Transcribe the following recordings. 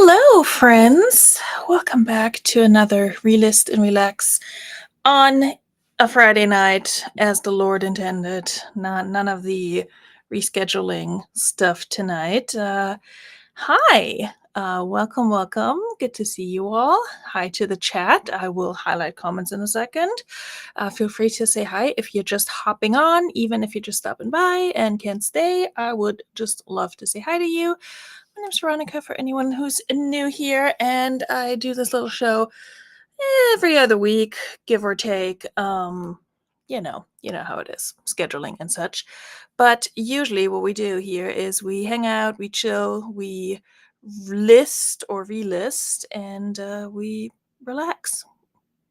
Hello, friends. Welcome back to another Relist and Relax on a Friday night, as the Lord intended. None of the rescheduling stuff tonight. Hi. Welcome. Good to see you all. Hi to the chat. I will highlight comments in a second. Feel free to say hi if you're just hopping on, even if you're just stopping by and can't stay. I would just love to say hi to you. My name's Veronika for anyone who's new here, and I do this little show every other week, give or take. You know how it is, scheduling and such. But usually what we do here is we hang out, we chill, we list or relist, and we relax.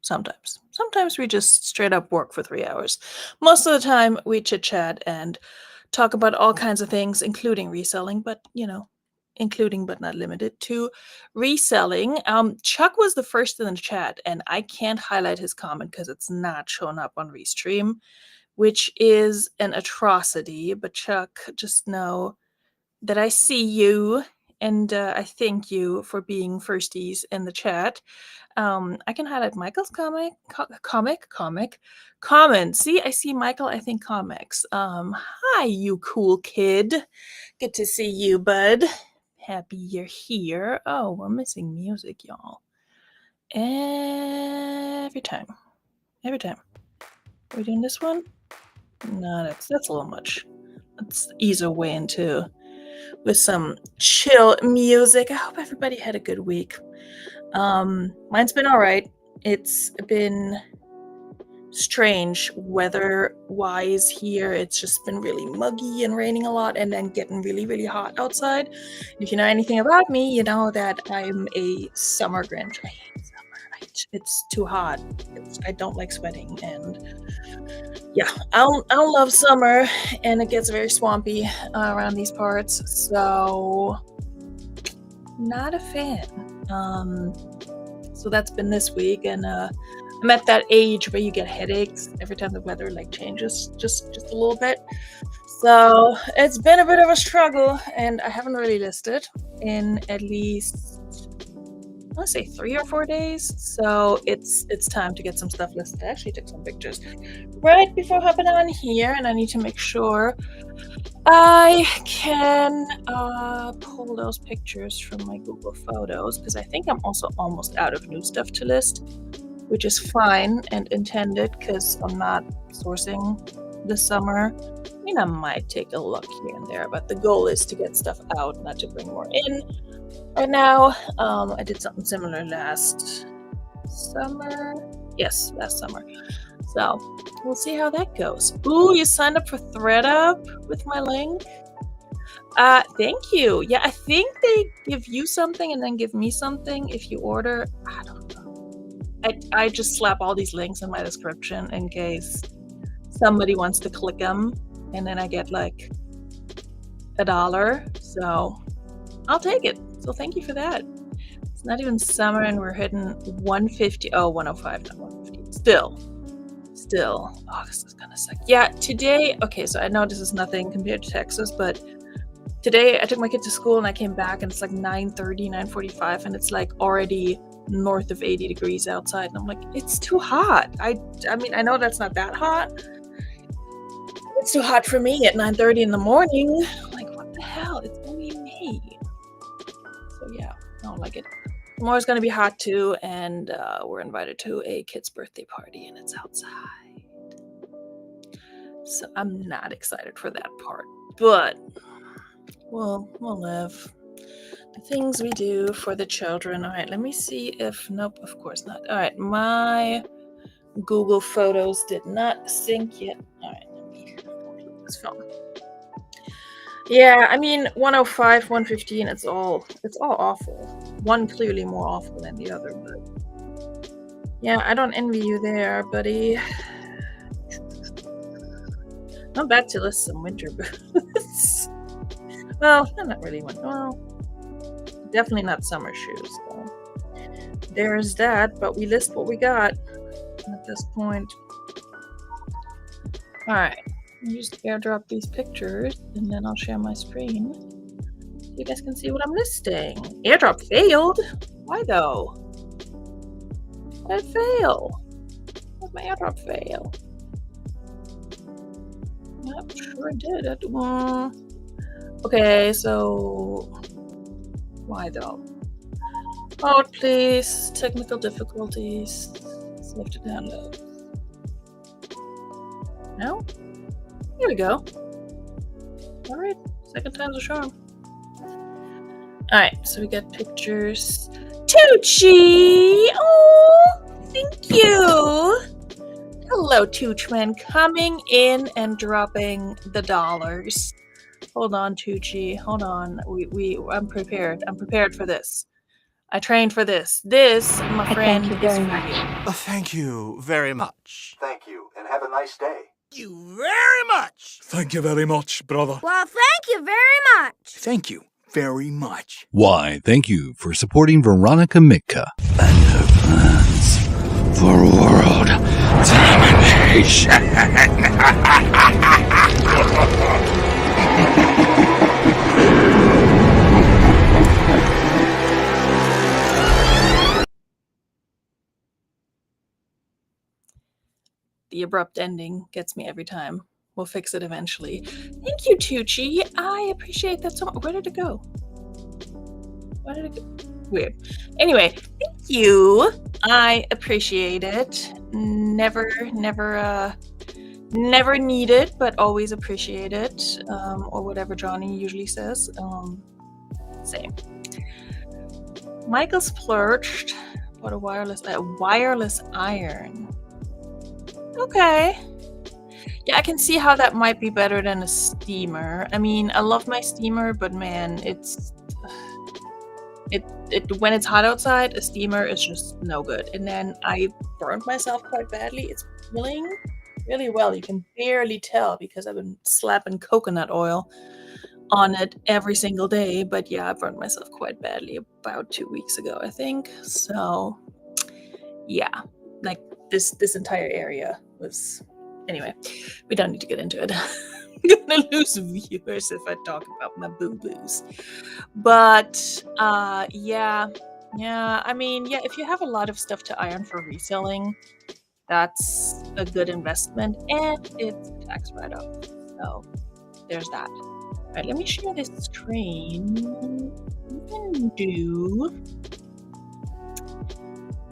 Sometimes we just straight up work for 3 hours. Most of the time we chit chat and talk about all kinds of things, including reselling, but including but not limited to reselling. Chuck was the first in the chat, and I can't highlight his comment because it's not showing up on Restream, which is an atrocity. But Chuck, just know that I see you, and I thank you for being firsties in the chat. I can highlight Michael's comment. See, I see Michael. I think comics. Hi, you cool kid. Good to see you, bud. Happy you're here. Oh, we're missing music, y'all. Every time. Are we doing this one? No, that's a little much. Let's ease our way into with some chill music. I hope everybody had a good week. Mine's been all right. It's been strange weather-wise here. It's just been really muggy and raining a lot, and then getting really, really hot outside. If you know anything about me, you know that I'm a summer Grinch. I hate summer. It's too hot. I don't like sweating, and yeah, I don't love summer, and it gets very swampy around these parts, so not a fan. So that's been this week, and I'm at that age where you get headaches every time the weather changes just a little bit. So it's been a bit of a struggle, and I haven't really listed in at least, I want to say 3 or 4 days. So it's time to get some stuff listed. I actually took some pictures right before hopping on here, and I need to make sure I can pull those pictures from my Google Photos, because I think I'm also almost out of new stuff to list, which is fine and intended because I'm not sourcing this summer. I mean, I might take a look here and there, but the goal is to get stuff out, not to bring more in. Right now, I did something similar last summer. Yes, last summer. So we'll see how that goes. Ooh, you signed up for ThreadUp with my link? Thank you. Yeah, I think they give you something and then give me something if you order. I don't know. I just slap all these links in my description in case somebody wants to click them, and then I get like $1. So I'll take it. So thank you for that. It's not even summer and we're hitting 150. Oh, 105, not 150. Still. Oh, this is gonna suck. Yeah, today, okay, so I know this is nothing compared to Texas, but today I took my kid to school and I came back and it's like 9:30, 9:45, and it's like already north of 80 degrees outside, and I'm like, it's too hot. I mean, I know that's not that hot. It's too hot for me at 9:30 in the morning. Like, what the hell? It's only May. So yeah, I don't like it. Tomorrow's gonna be hot too, and we're invited to a kid's birthday party, and it's outside. So I'm not excited for that part, but we'll live. The things we do for the children. All right, let me see if, nope, of course not. All right, my Google Photos did not sync yet. All right, let me complete this film. Yeah, I mean, 105, 115, it's all awful. One clearly more awful than the other, but yeah, I don't envy you there, buddy. Not bad to list some winter boots. Well, not really winter. Well, definitely not summer shoes, though. There's that, but we list what we got at this point. Alright, I'll just airdrop these pictures, and then I'll share my screen you guys can see what I'm listing. Airdrop failed? Why though? Why did it fail? Why did my airdrop fail? Yep, sure did it. Okay, so why though? Oh, please. Technical difficulties. Save to download. No? Here we go. Alright, second time's a charm. Alright, so we got pictures. Tucci! Oh, thank you! Hello, Toochman, coming in and dropping the dollars. Hold on, Tucci. Hold on. I'm prepared. I'm prepared for this. I trained for this. This, my friend, Thank you is very for much. you. Thank you very much. Thank you, and have a nice day. Thank you very much. Thank you very much, brother. Well, thank you very much. Thank you very much. Why, thank you for supporting Veronika Mitka and her plans for world domination. The abrupt ending gets me every time. We'll fix it eventually. Thank you, Tucci. I appreciate that so much. Where did it go? Where did it go? Weird. Anyway, thank you. I appreciate it. Never need it, but always appreciate it. Or whatever Johnny usually says. Same. Michael splurged. What a wireless iron. Okay. Yeah, I can see how that might be better than a steamer. I mean, I love my steamer, but man, when it's hot outside, a steamer is just no good. And then I burned myself quite badly. It's peeling really well. You can barely tell because I've been slapping coconut oil on it every single day. But yeah, I burned myself quite badly about 2 weeks ago, I think. So yeah, like this entire area was... Anyway, we don't need to get into it. I'm gonna lose viewers if I talk about my boo-boos. But yeah. I mean, yeah, if you have a lot of stuff to iron for reselling, that's a good investment, and it's a tax write-off. So there's that. All right, let me share this screen. You can do.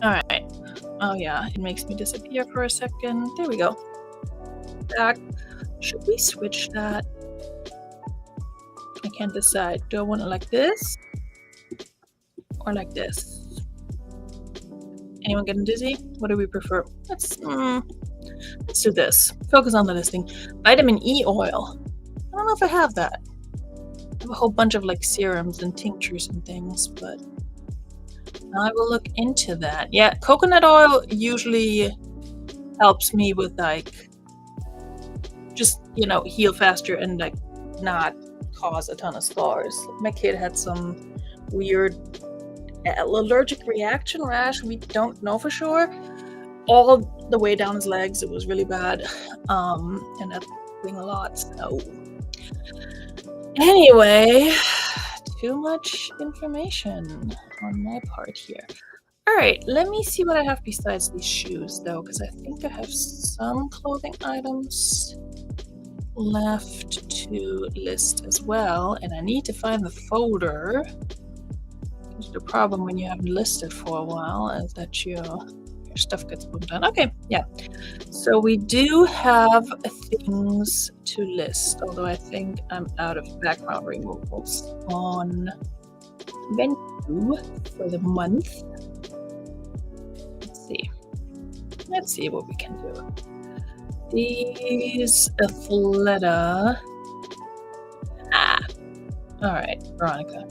All right. Oh yeah, it makes me disappear for a second. There we go. Back. Should we switch that? I can't decide. Do I want it like this or like this? Anyone getting dizzy? What do we prefer? Let's do this. Focus on the listing. Vitamin E oil. I don't know if I have that. I have a whole bunch of like serums and tinctures and things, but I will look into that. Yeah, coconut oil usually helps me with like just, heal faster and like not cause a ton of scars. My kid had some weird allergic reaction rash. We don't know for sure. All the way down his legs, it was really bad. And that's doing a lot. So anyway, too much information on my part here. All right, let me see what I have besides these shoes, though, because I think I have some clothing items left to list as well, and I need to find the folder. The problem when you haven't listed for a while is that your stuff gets moved on. Okay, yeah. So we do have things to list, although I think I'm out of background removals on menu for the month. Let's see what we can do. These Athleta. Alright, Veronika.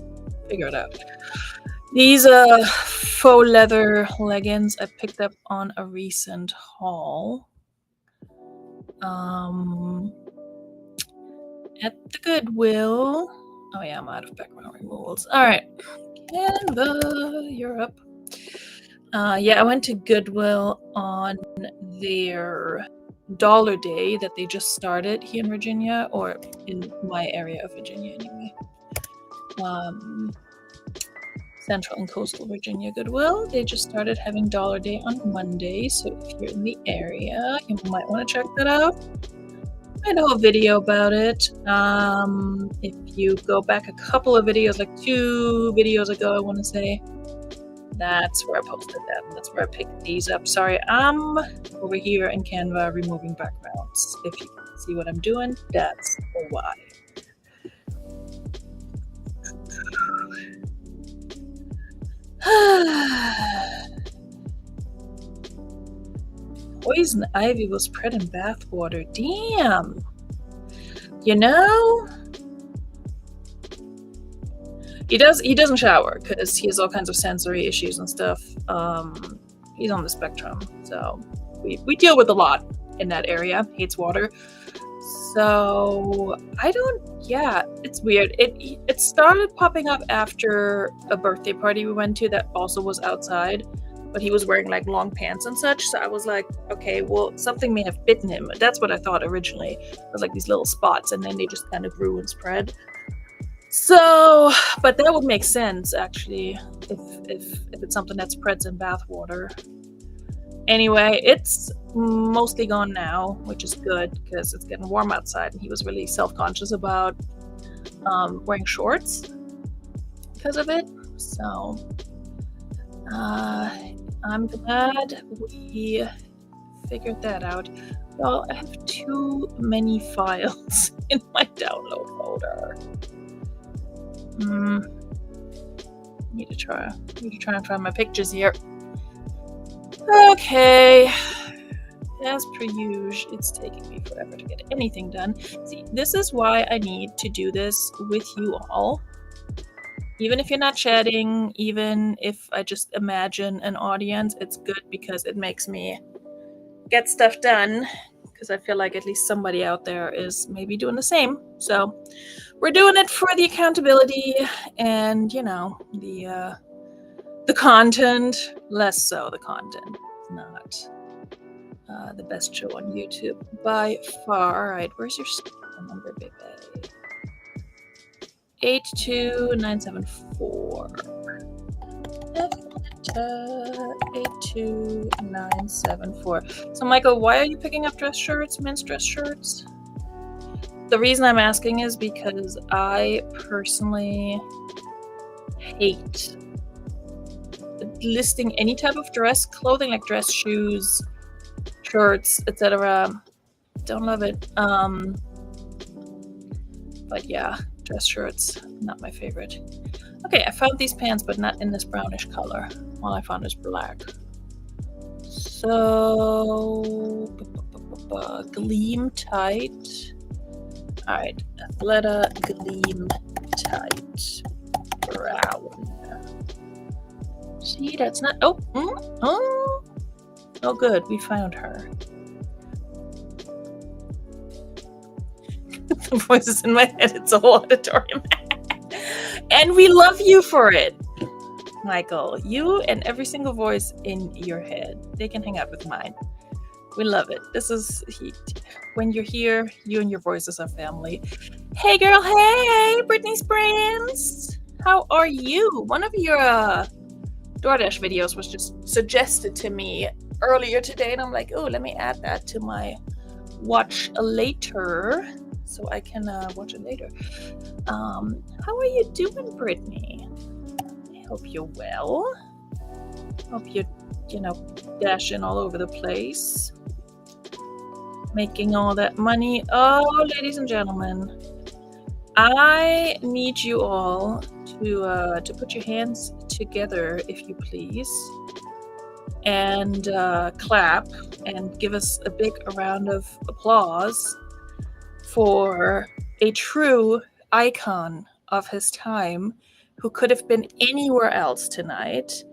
Figure it out. These faux leather leggings I picked up on a recent haul. At the Goodwill. Oh yeah, I'm out of background removals. Alright. Canva, you're up. Yeah, I went to Goodwill on their Dollar Day that they just started here in Virginia, or in my area of Virginia anyway. Central and Coastal Virginia Goodwill. They just started having Dollar Day on Monday, so if you're in the area, you might want to check that out. I made a whole video about it. If you go back a couple of videos, like 2 videos ago, I want to say, that's where I posted that. That's where I picked these up. Sorry, I'm over here in Canva removing backgrounds. If you can see what I'm doing, that's why. Poison ivy was spread in bathwater. Damn. You know, he doesn't shower because he has all kinds of sensory issues and stuff. He's on the spectrum, so we deal with a lot in that area. Hates water. So yeah, it's weird. It started popping up after a birthday party we went to that also was outside, but he was wearing like long pants and such. So I was like, okay, well, something may have bitten him. That's what I thought originally. It was like these little spots, and then they just kind of grew and spread. So, but that would make sense actually if it's something that spreads in bathwater. Anyway, it's mostly gone now, which is good because it's getting warm outside, and he was really self-conscious about wearing shorts because of it. So I'm glad we figured that out. Well, I have too many files in my download folder. Need to try and find my pictures here. Okay, as per usual, it's taking me forever to get anything done. See, this is why I need to do this with you all. Even if you're not chatting, even if I just imagine an audience, it's good because it makes me get stuff done, because I feel like at least somebody out there is maybe doing the same. So we're doing it for the accountability and, you know, the content, less so the content. It's not the best show on YouTube by far. All right, where's your number, baby? 82974. 82974. So, Michael, why are you picking up dress shirts, men's dress shirts? The reason I'm asking is because I personally hate listing any type of dress clothing, like dress shoes, shirts, etc. Don't love it. But yeah, dress shirts, not my favorite. Okay, I found these pants, but not in this brownish color. All I found is black. So gleam tight. All right, Athleta gleam tight brown. See, that's not. Oh, good. We found her. The voices in my head. It's a whole auditorium, and we love you for it, Michael. You and every single voice in your head. They can hang out with mine. We love it. This is heat. When you're here, you and your voices are family. Hey, girl. Hey, Brittany's Brands. How are you? One of your DoorDash videos was just suggested to me earlier today, and I'm like, oh, let me add that to my watch later so I can watch it later. How are you doing, Brittany? I hope you're well. Hope you're, dashing all over the place, making all that money. Oh, ladies and gentlemen, I need you all to put your hands together, if you please, and clap and give us a big round of applause for a true icon of his time who could have been anywhere else tonight.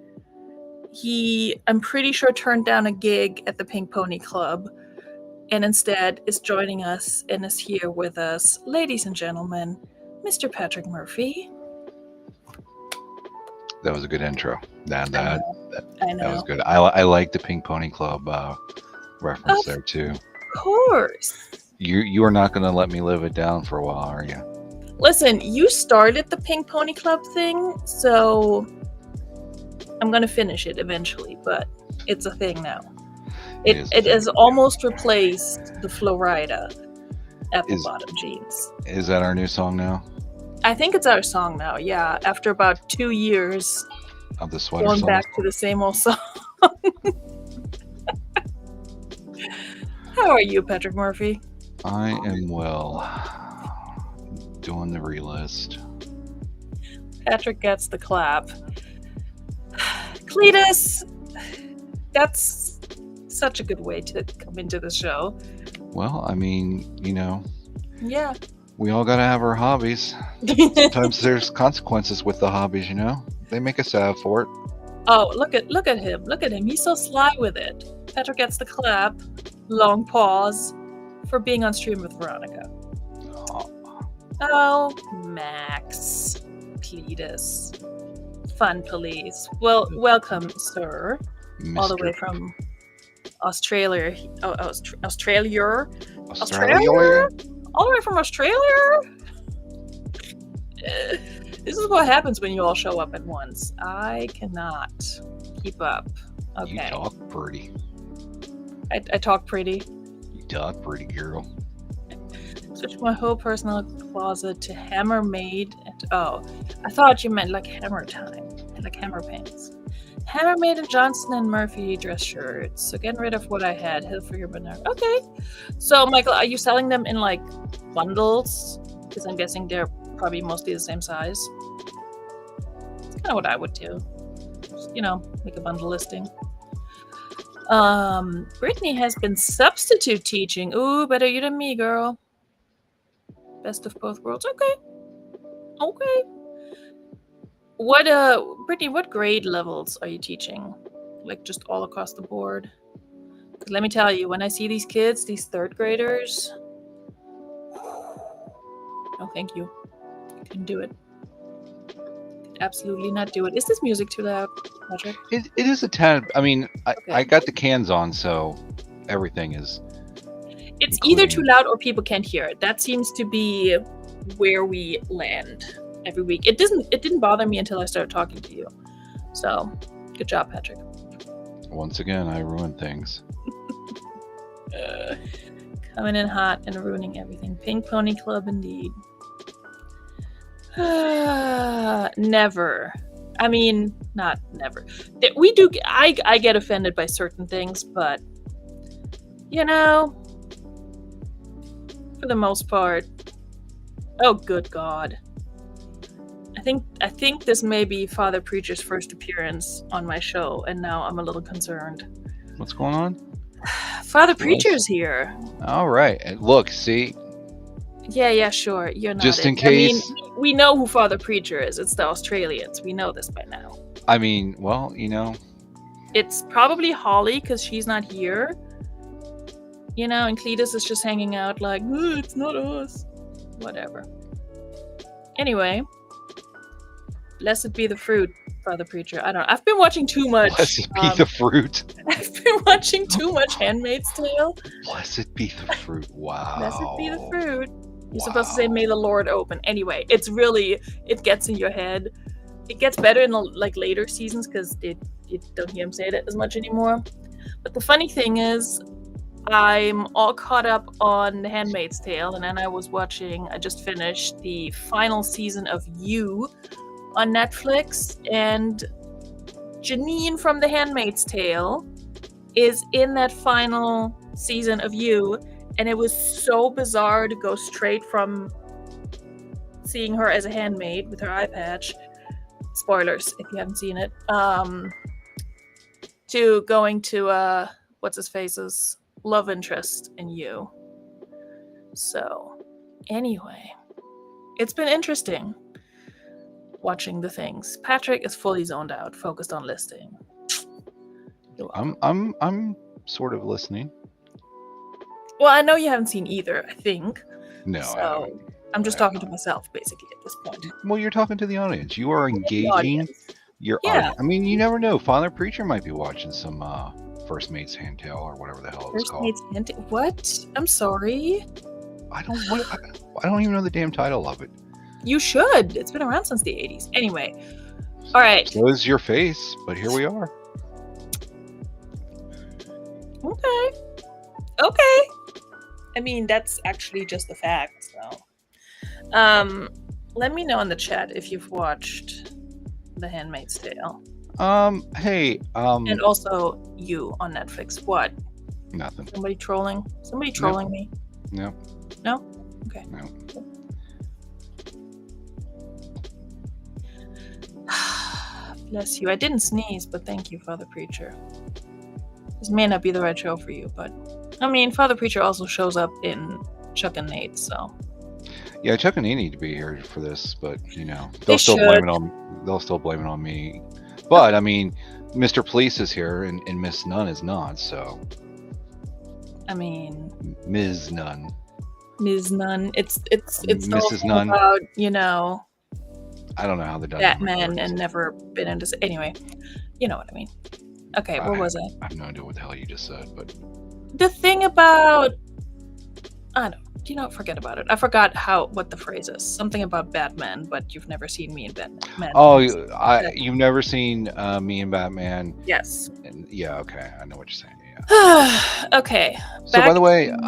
He, I'm pretty sure, turned down a gig at the Pink Pony Club and instead is joining us and is here with us. Ladies and gentlemen, Mr. Patrick Murphy. That was a good intro. I know. That was good. I like the Pink Pony Club reference there too. Of course. You are not going to let me live it down for a while, are you? Listen, you started the Pink Pony Club thing, so I'm gonna finish it eventually, but it's a thing now. It has almost replaced the Florida apple bottom jeans. Is that our new song now? I think it's our song now, yeah. After about 2 years Of the sweater going song? back to the same old song. How are you, Patrick Murphy? I am well. Doing the relist. Patrick gets the clap. Cletus, that's such a good way to come into the show. Well, I mean, Yeah. we all gotta have our hobbies. Sometimes there's consequences with the hobbies, They make us sad for it. Oh, look at him. Look at him. He's so sly with it. Patrick gets the clap. Long pause for being on stream with Veronika. Oh, Max. Cletus. Fun police. Well, welcome, sir. Mr. All the way from Australia. Oh, Australia? Australia? All the way from Australia? This is what happens when you all show up at once. I cannot keep up. Okay. You talk pretty. I talk pretty. You talk pretty, girl. Switch my whole personal closet to hammer made. I thought you meant like hammer time, like hammer pants. Hammer made and Johnson and Murphy dress shirts. So getting rid of what I had. Hill for your banana. Okay. So Michael, are you selling them in like bundles? Because I'm guessing they're probably mostly the same size. It's kind of what I would do. Just, make a bundle listing. Brittany has been substitute teaching. Ooh, better you than me, girl. Best of both worlds. Okay. What, Brittany, what grade levels are you teaching? Like, just all across the board? Because let me tell you, when I see these kids, these third graders... No, thank you. I couldn't do it. Could absolutely not do it. Is this music too loud, Patrick? It is a tad. I mean, Okay. I got the cans on, so everything is. It's either too loud or people can't hear it. That seems to be where we land every week. It didn't bother me until I started talking to you. So, good job, Patrick. Once again, I ruined things. Coming in hot and ruining everything. Pink Pony Club, indeed. Never. I mean, not never. We do. I get offended by certain things, but for the most part. Oh, good God. I think this may be Father Preacher's first appearance on my show, and now I'm a little concerned. What's going on? Father Preacher's here. All right. And look, see. Yeah, sure. You're not. Just in case. I mean, we know who Father Preacher is. It's the Australians. We know this by now. I mean, well, It's probably Holly because she's not here. And Cletus is just hanging out like, it's not us. Whatever. Anyway. Blessed be the fruit, Father Preacher. I don't know. I've been watching too much. Blessed be the fruit. I've been watching too much Handmaid's Tale. Blessed be the fruit. Wow. Blessed be the fruit. You're supposed to say, may the Lord open. Anyway, it gets in your head. It gets better in the later seasons because you don't hear him say it as much anymore. But the funny thing is, I'm all caught up on The Handmaid's Tale, and then I just finished the final season of You on Netflix, and Janine from The Handmaid's Tale is in that final season of You, and it was so bizarre to go straight from seeing her as a handmaid with her eye patch, spoilers if you haven't seen it, to going to what's his face's love interest in You. So anyway, it's been interesting watching the things. Patrick is fully zoned out, focused on listing. I'm sort of listening. Well, I know you haven't seen either, I think. No. So I'm just talking to myself basically at this point. Well, you're talking to the audience. You are engaging your Yeah. audience. I mean, you never know. Father Preacher might be watching some First Maid's Handtail or whatever the hell it was First called. Maid's Handtail? What? I'm sorry. I don't even know the damn title of it. You should. It's been around since the 80s. Anyway. All right. So is your face, but here we are. Okay. Okay. I mean, that's actually just a fact, so. Let me know in the chat if you've watched The Handmaid's Tale. Hey, And also you on Netflix. What? nothing. Somebody trolling? Somebody trolling me? No. No? Okay. No. Bless you. I didn't sneeze, but thank you, Father Preacher. This may not be the right show for you, but I mean, Father Preacher also shows up in Chuck and Nate, so. Yeah, Chuck and Nate need to be here for this, but you know, They they'll still blame should. it on. They'll still blame it on me. But I mean, Mr. Police is here, and Miss Nunn is not. So. I mean, Ms. Nunn. Ms. Nunn. It's the whole Mrs. thing Nunn. about, you know, I don't know how they're done. Batman and never been into. Anyway, you know what I mean. Okay, what was it? I have no idea what the hell you just said, but The thing about, I don't. You know, forget about it. I forgot what the phrase is. Something about Batman, but you've never seen me in Batman. oh, you've never seen me and Batman? Yes. And, yeah, okay, I know what you're saying. Yeah. Okay. So by the way, yes.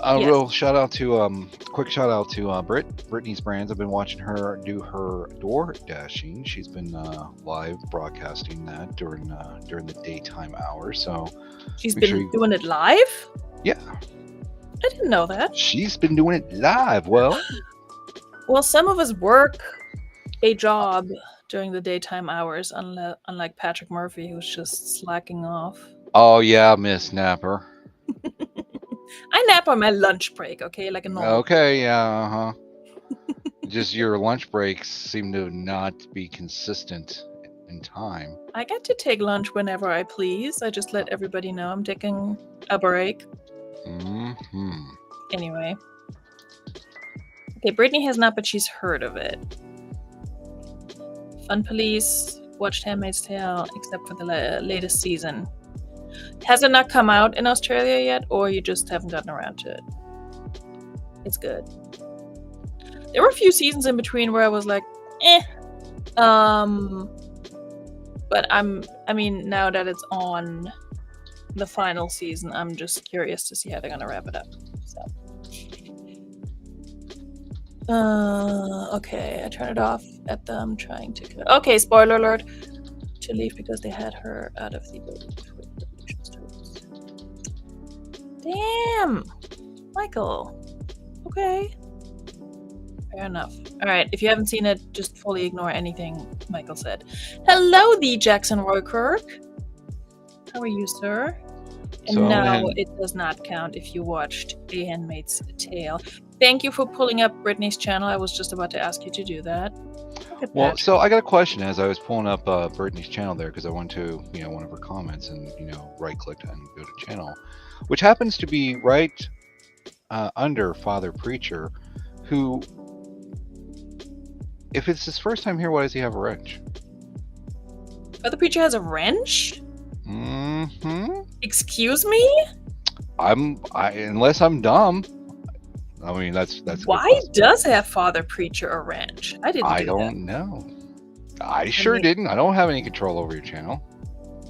real shout out to quick shout out to Brittany's Brands. I've been watching her do her door dashing. She's been live broadcasting that during the daytime hours. So she's make been doing it live? Yeah. I didn't know that. She's been doing it live. Well, some of us work a job during the daytime hours, unlike Patrick Murphy, who's just slacking off. Oh yeah, Miss Napper. I nap on my lunch break, okay, like a normal. Okay, yeah, Just your lunch breaks seem to not be consistent in time. I get to take lunch whenever I please. I just let everybody know I'm taking a break. Mm-hmm. Anyway. Okay, Brittany has not, but she's heard of it. Fun Police, watched Handmaid's Tale, except for the latest season. Has it not come out in Australia yet, or you just haven't gotten around to it? It's good. There were a few seasons in between where I was like, eh. But I mean, now that it's on the final season, I'm just curious to see how they're gonna wrap it up. So. Okay, I turn it off at them trying to. Okay, spoiler alert. To leave because they had her out of the building. Damn, Michael. Okay. Fair enough. All right, if you haven't seen it, just fully ignore anything Michael said. Hello, the Jackson Roykirk. How are you, sir? And So, no, it does not count if you watched A Handmaid's Tale. Thank you for pulling up Brittany's channel. I was just about to ask you to do that. Look at Well, that. so I got a question as I was pulling up Brittany's channel there because I went to one of her comments and right-clicked and go to channel, which happens to be right under Father Preacher, who, if it's his first time here, why does he have a wrench? Father Preacher has a wrench? Mm-hmm. Excuse me? Unless I'm dumb. I mean, that's a good Why question. does have Father Preacher a wrench? I don't know. I sure didn't. I don't have any control over your channel.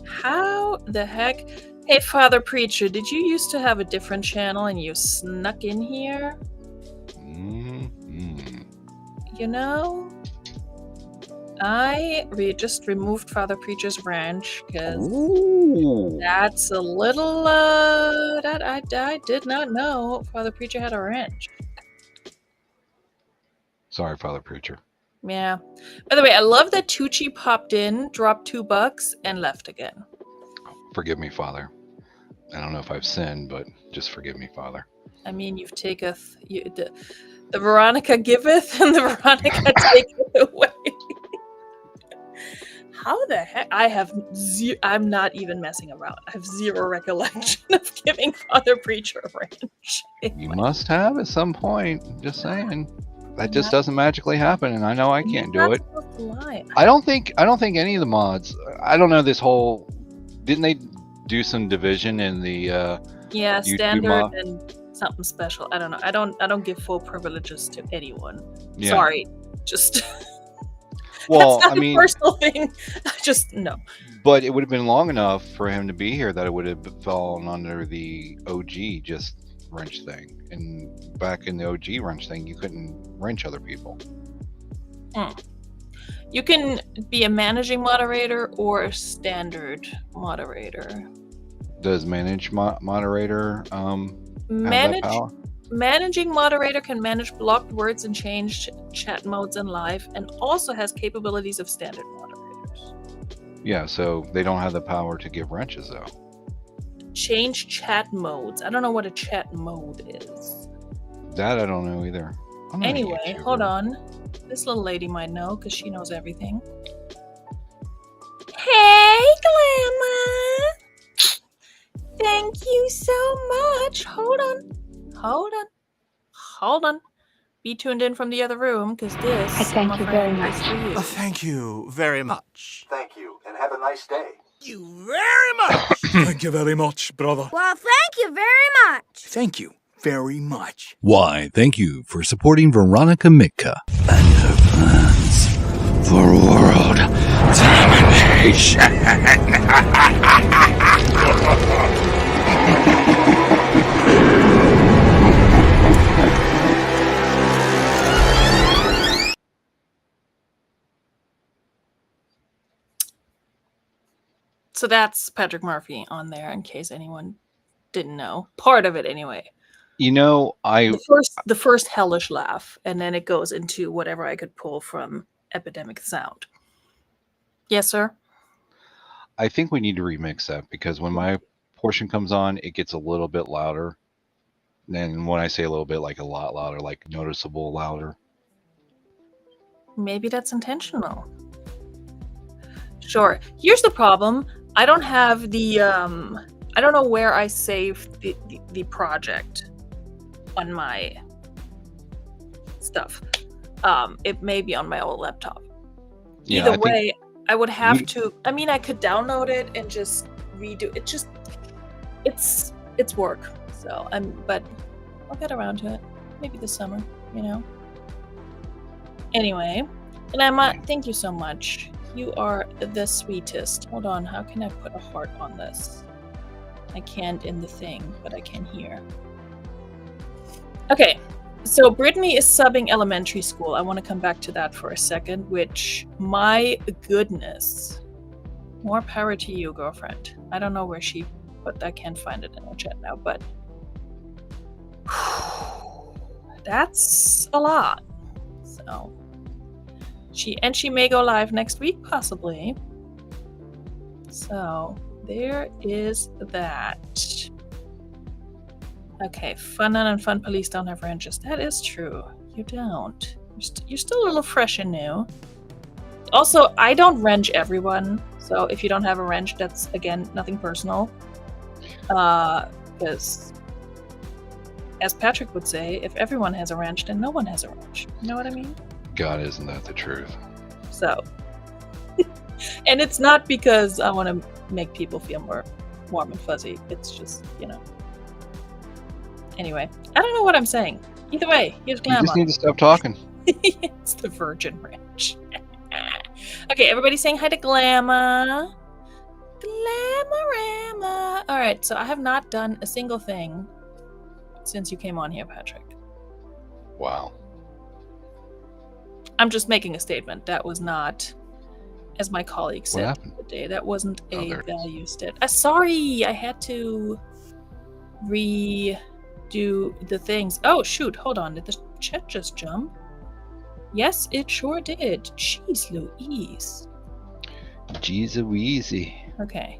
How the heck? Hey, Father Preacher, did you used to have a different channel and you snuck in here? Mm-hmm. You know? I just removed Father Preacher's wrench because that's a little, that I did not know Father Preacher had a wrench. Sorry, Father Preacher. Yeah. By the way, I love that Tucci popped in, dropped $2, and left again. Forgive me, Father. I don't know if I've sinned, but just forgive me, Father. I mean, you've taketh, the Veronika giveth, and the Veronika taketh away. How the heck? I'm not even messing around. I have zero recollection of giving Father Preacher a wrench. You must have at some point. Just saying. That just doesn't magically happen, and I know I can't do it. I don't think any of the mods. I don't know this whole. Didn't they do some division in the? Yeah, YouTube standard mod? and something special. I don't know. I don't give full privileges to anyone. Yeah. Sorry. Just Well, that's not I a mean, personal thing. Just no. but it would have been long enough for him to be here that it would have fallen under the OG just wrench thing. And back in the OG wrench thing, you couldn't wrench other people. You can be a managing moderator or a standard moderator. Does moderator have that power? Managing moderator can manage blocked words and change chat modes in live, and also has capabilities of standard moderators. Yeah, so they don't have the power to give wrenches though. Change chat modes. I don't know what a chat mode is. That I don't know either. I'm not a Anyway, YouTuber. hold on. This little lady might know because she knows everything. Hey, Glamour! Thank you so much. Hold on. Be tuned in from the other room because this, I thank my you friend, very is much. for you. Thank you very much. Thank you, and have a nice day. Thank you very much. Thank you very much, brother. Well, thank you very much. Thank you very much. Why, thank you for supporting Veronika Mitka and her plans for world domination. So that's Patrick Murphy on there, in case anyone didn't know. Part of it, anyway. You know, The first hellish laugh, and then it goes into whatever I could pull from Epidemic Sound. Yes, sir? I think we need to remix that because when my portion comes on, it gets a little bit louder. And when I say a little bit, like a lot louder, like noticeable louder. Maybe that's intentional. Sure. Here's the problem. I don't have the I don't know where I saved the project on my stuff. It may be on my old laptop. Yeah, Either I think way, I would have to. I mean, I could download it and just redo it. It's work. So but I'll get around to it. Maybe this summer, you know. Anyway, and Emma, thank you so much. You are the sweetest. Hold on, how can I put a heart on this? I can't in the thing, but I can here. Okay, so Brittany is subbing elementary school. I want to come back to that for a second, which, my goodness. More power to you, girlfriend. I don't know where she put that. I can't find it in the chat now, but that's a lot. So she may go live next week, possibly. So there is that. Okay, Fun and Fun Police don't have wrenches. That is true. You don't. You're still a little fresh and new. Also, I don't wrench everyone. So if you don't have a wrench, that's, again, nothing personal. Because, as Patrick would say, if everyone has a wrench, then no one has a wrench. You know what I mean? God, isn't that the truth? So, and it's not because I want to make people feel more warm and fuzzy. It's just, you know. Anyway, I don't know what I'm saying. Either way, here's You Glamour. just need to stop talking. It's the Virgin Wrench. Okay, everybody saying hi to Glamour. Glamorama. All right, so I have not done a single thing since you came on here, Patrick. Wow. I'm just making a statement. That was not, as my colleague said happened? the day, that wasn't Oh, a there it is. value stat. Sorry, I had to redo the things. Oh, shoot, hold on. Did the chat just jump? Yes, it sure did. Jeez Louise. Jeez Weezy. Okay.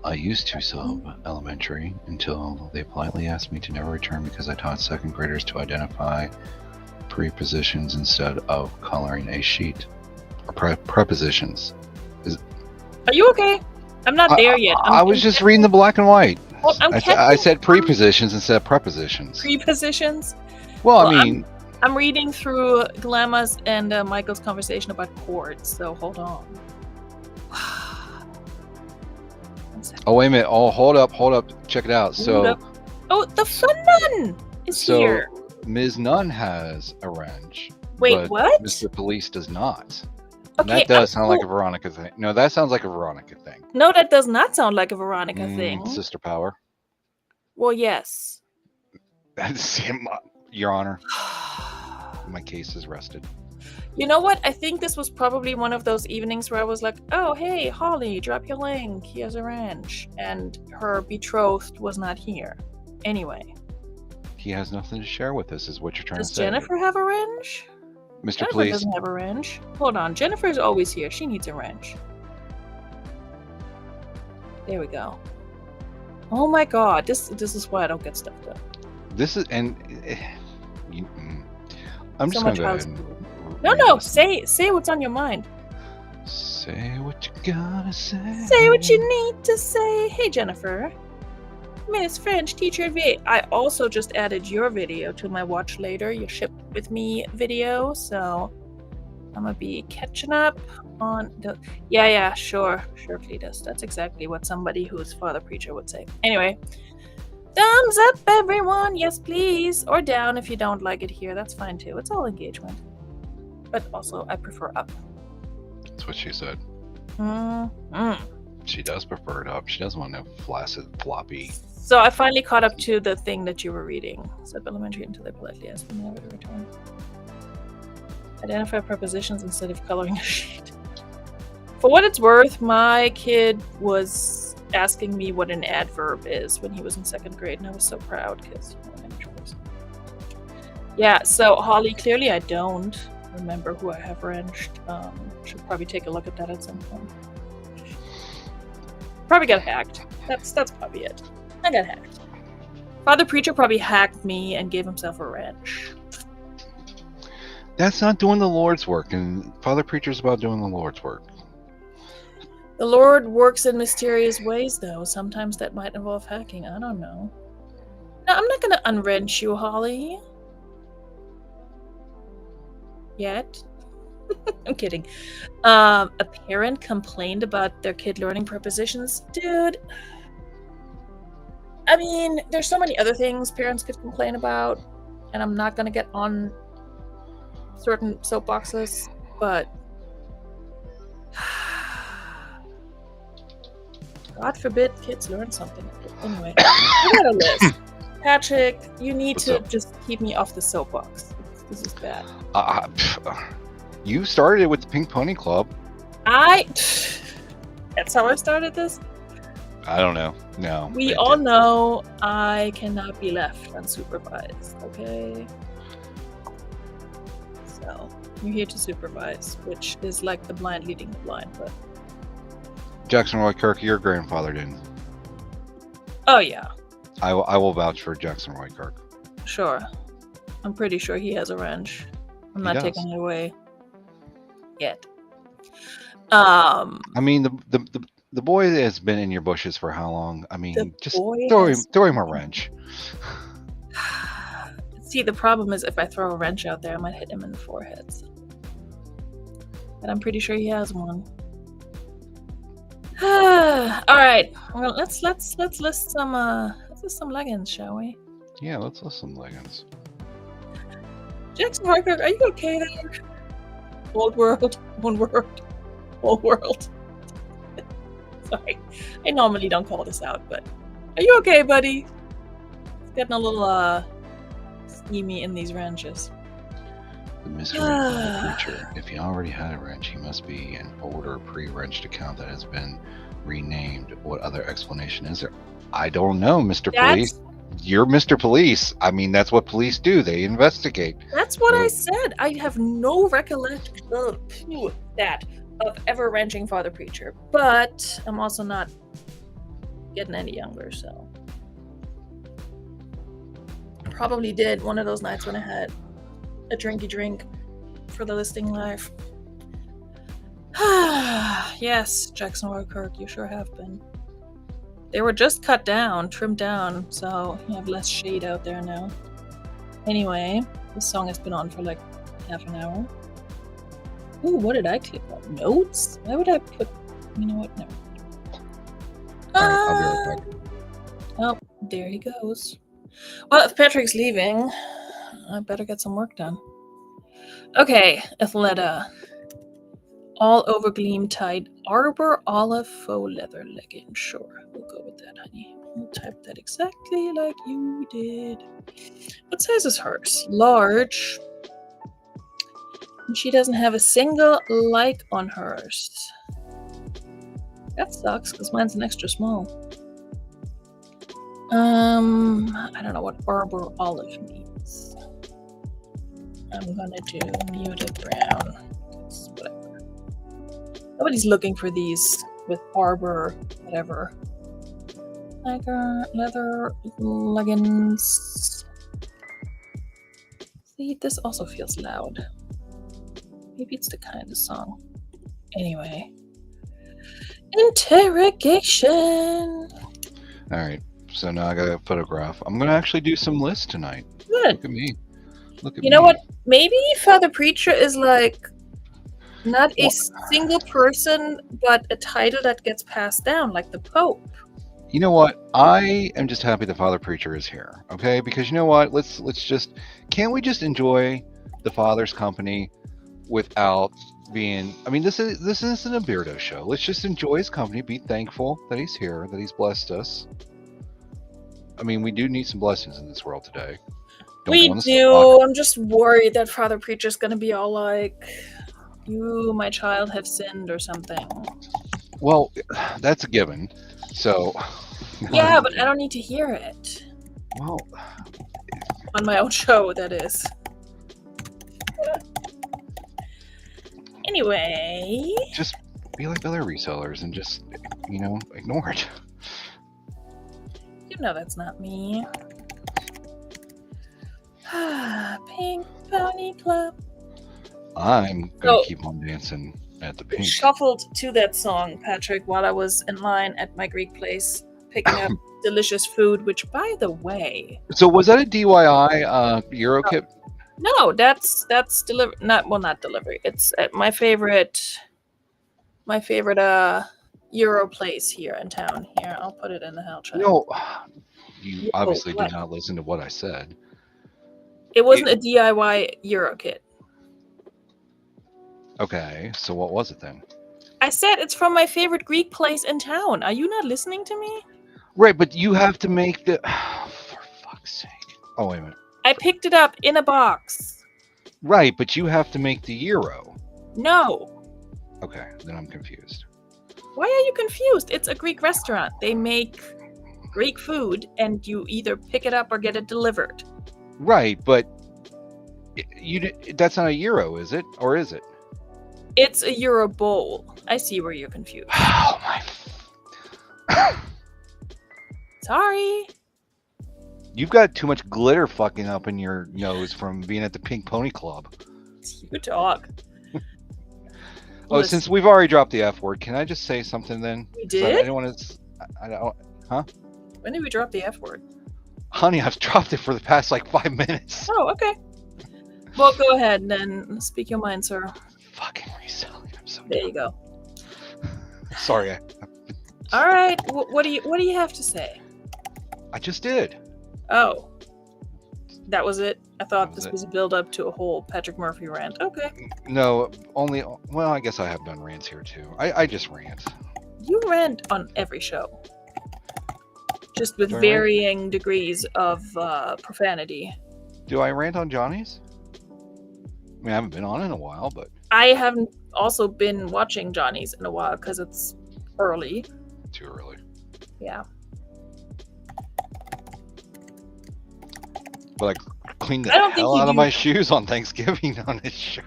I used to sub elementary until they politely asked me to never return because I taught second graders to identify prepositions instead of coloring a sheet. Or prepositions. Are you okay? I'm not there yet. I was just reading the black and white. Well, I'm I catching said prepositions instead of prepositions. prepositions. Well, Well, I mean, I'm reading through Glamma's and Michael's conversation about chords, so hold on. One second. oh wait a minute. Oh, hold up. Check it out. Hold up. Oh, the fun nun is So here. Ms. Nunn has a wrench. Wait, but what? Mr. Police does not. And Okay, that does sound like a Veronika thing. No, that sounds like a Veronika thing. No, that does not sound like a Veronika thing. Sister Power. Well, yes. That's Your Honor. My case is rested. You know what? I think this was probably one of those evenings where I was like, oh, hey, Holly, drop your link. He has a wrench. And her betrothed was not here. Anyway. He has nothing to share with us, is what you're trying Does to say. Jennifer have a wrench? Mr. Jennifer Police. doesn't have a wrench. Hold on. Jennifer's always here. She needs a wrench. There we go. Oh my god. This is why I don't get stuff done. This is, and I'm just So going much to go ahead house. and No. Say what's on your mind. Say what you gotta say. Say what you need to say. Hey, Jennifer. Miss French Teacher V. I also just added your video to my watch later, your ship with me video, so I'm gonna be catching up on the. Yeah, sure, Cletus. That's exactly what somebody who's father preacher would say. Anyway, thumbs up, everyone. Yes, please, or down if you don't like it here. That's fine too. It's all engagement, but also I prefer up. That's what she said. Mm-hmm. She does prefer it up. She doesn't want no flaccid, floppy. So I finally caught up to the thing that you were reading. Sub elementary until they politely asked me never to return. Identify prepositions instead of coloring a sheet. For what it's worth, my kid was asking me what an adverb is when he was in 2nd grade, and I was so proud because yeah, so Holly, clearly I don't remember who I have wrenched. Should probably take a look at that at some point. Probably got hacked. That's probably it. I got hacked. Father Preacher probably hacked me and gave himself a wrench. That's not doing the Lord's work, and Father Preacher's about doing the Lord's work. The Lord works in mysterious ways, though. Sometimes that might involve hacking. I don't know. No, I'm not gonna unwrench you, Holly. Yet. I'm kidding. A parent complained about their kid learning prepositions. Dude. I mean, there's so many other things parents could complain about, and I'm not gonna get on certain soapboxes, but God forbid kids learn something. Anyway, I got a list. Patrick, you need to just keep me off the soapbox. This is bad. You started it with the Pink Pony Club. That's how I started this? I don't know. No. We all know I cannot be left unsupervised, okay? So, you're here to supervise, which is like the blind leading the blind, but... Jackson Roy Kirk, your grandfather didn't. Oh, yeah. I will vouch for Jackson Roy Kirk. Sure. I'm pretty sure he has a wrench. I'm not taking it away. Yet. I mean, the boy has been in your bushes for how long? I mean, just throw him a wrench. See, the problem is if I throw a wrench out there, I might hit him in the forehead. But I'm pretty sure he has one. All right. Well, let's list some leggings, shall we? Yeah, let's list some leggings. Jackson Harker, are you okay there? Old world, one world, old world. Sorry, I normally don't call this out, but are you okay, buddy? It's getting a little steamy in these wrenches. The mystery of the creature. If he already had a wrench, he must be an older pre-wrenched account that has been renamed. What other explanation is there? I don't know, Mr. Police. You're Mr. Police. I mean, that's what police do. They investigate. That's what I said. I have no recollection of ever wrenching Father Preacher, but I'm also not getting any younger, so probably did one of those nights when I had a drinky drink for the listing live. Yes, Jackson Roy Kirk, you sure have been. They were just cut down, trimmed down, so you have less shade out there now. Anyway, this song has been on for like half an hour. Ooh, what did I click on? Notes? Why would I put... You know what? Never. Alright, I'll be right back. Oh, there he goes. Well, if Patrick's leaving, I better get some work done. Okay, Athleta. All over gleam tight arbor olive faux leather legging. Sure, we'll go with that, honey. We'll type that exactly like you did. What size is hers? Large. And she doesn't have a single like on hers. That sucks, because mine's an extra small. I don't know what arbor olive means. I'm gonna do muted brown. It's whatever. Nobody's looking for these with arbor, whatever. Leather leggings. See, this also feels loud. Maybe it's the kind of song. Anyway. Interrogation. All right. So now I got a photograph. I'm going to actually do some lists tonight. Good. Look at me. Look at me. You know what? Maybe Father Preacher is like not a single person, but a title that gets passed down, like the Pope. You know what? I am just happy the Father Preacher is here. Okay, because you know what? Let's just can't we just enjoy the Father's company without being? I mean, this isn't a Beardo show. Let's just enjoy his company. Be thankful that he's here, that he's blessed us. I mean, we do need some blessings in this world today. We do. I'm just worried that Father Preacher's gonna be all like, "You, my child, have sinned" or something. Well, that's a given. So. Yeah, but I don't need to hear it. Well, on my own show, that is. Anyway. Just be like other resellers and just, ignore it. You know that's not me. Pink Pony Club. I'm gonna keep on dancing at the pink. Shuffled to that song, Patrick, while I was in line at my Greek place, picking up delicious food, which, by the way... So was that a DIY Euro kit? No, that's delivery. Not delivery. It's at my favorite Euro place here in town. Here, I'll put it in the hell chat. No, you obviously did not listen to what I said. It wasn't a DIY Euro kit. Okay, so what was it then? I said it's from my favorite Greek place in town. Are you not listening to me? Right, but you have to make the... for fuck's sake. Oh, wait a minute. I picked it up in a box. Right, but you have to make the Euro. No. Okay, then I'm confused. Why are you confused? It's a Greek restaurant. They make Greek food, and you either pick it up or get it delivered. Right, but that's not a Euro, is it? Or is it? It's a Euro bowl. I see where you're confused. Oh my... Sorry. You've got too much glitter fucking up in your nose from being at the Pink Pony Club. You talk. Oh, since we've already dropped the F word, can I just say something then? We did? I didn't want to... I don't... Huh? When did we drop the F word? Honey, I've dropped it for the past, 5 minutes. Oh, okay. Well, go ahead and then speak your mind, sir. Fucking reselling. I'm so There you go. Sorry. All right. What do you have to say? I just did. Oh. That was it? I thought this was a build-up to a whole Patrick Murphy rant. Okay. No, only... Well, I guess I have done rants here, too. I just rant. You rant on every show. Just with varying degrees of profanity. Do I rant on Johnny's? I mean, I haven't been on in a while, but... I haven't also been watching Johnny's in a while because it's early. Too early. Yeah. But I cleaned the hell out of my shoes on Thanksgiving on this show.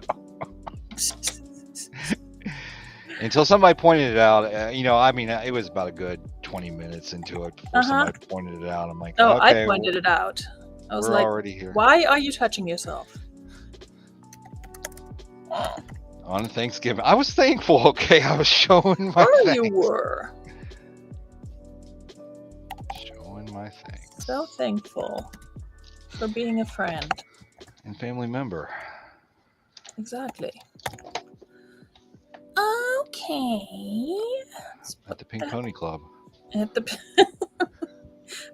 Until somebody pointed it out. I mean, it was about a good 20 minutes into it before somebody pointed it out. I'm like, oh, okay, I pointed it out. I was we're like, already here. Why are you touching yourself? On Thanksgiving. I was thankful, okay? I was showing my thanks. You were. Showing my thanks. So thankful for being a friend. And family member. Exactly. Okay. At the Pink Pony Club. At the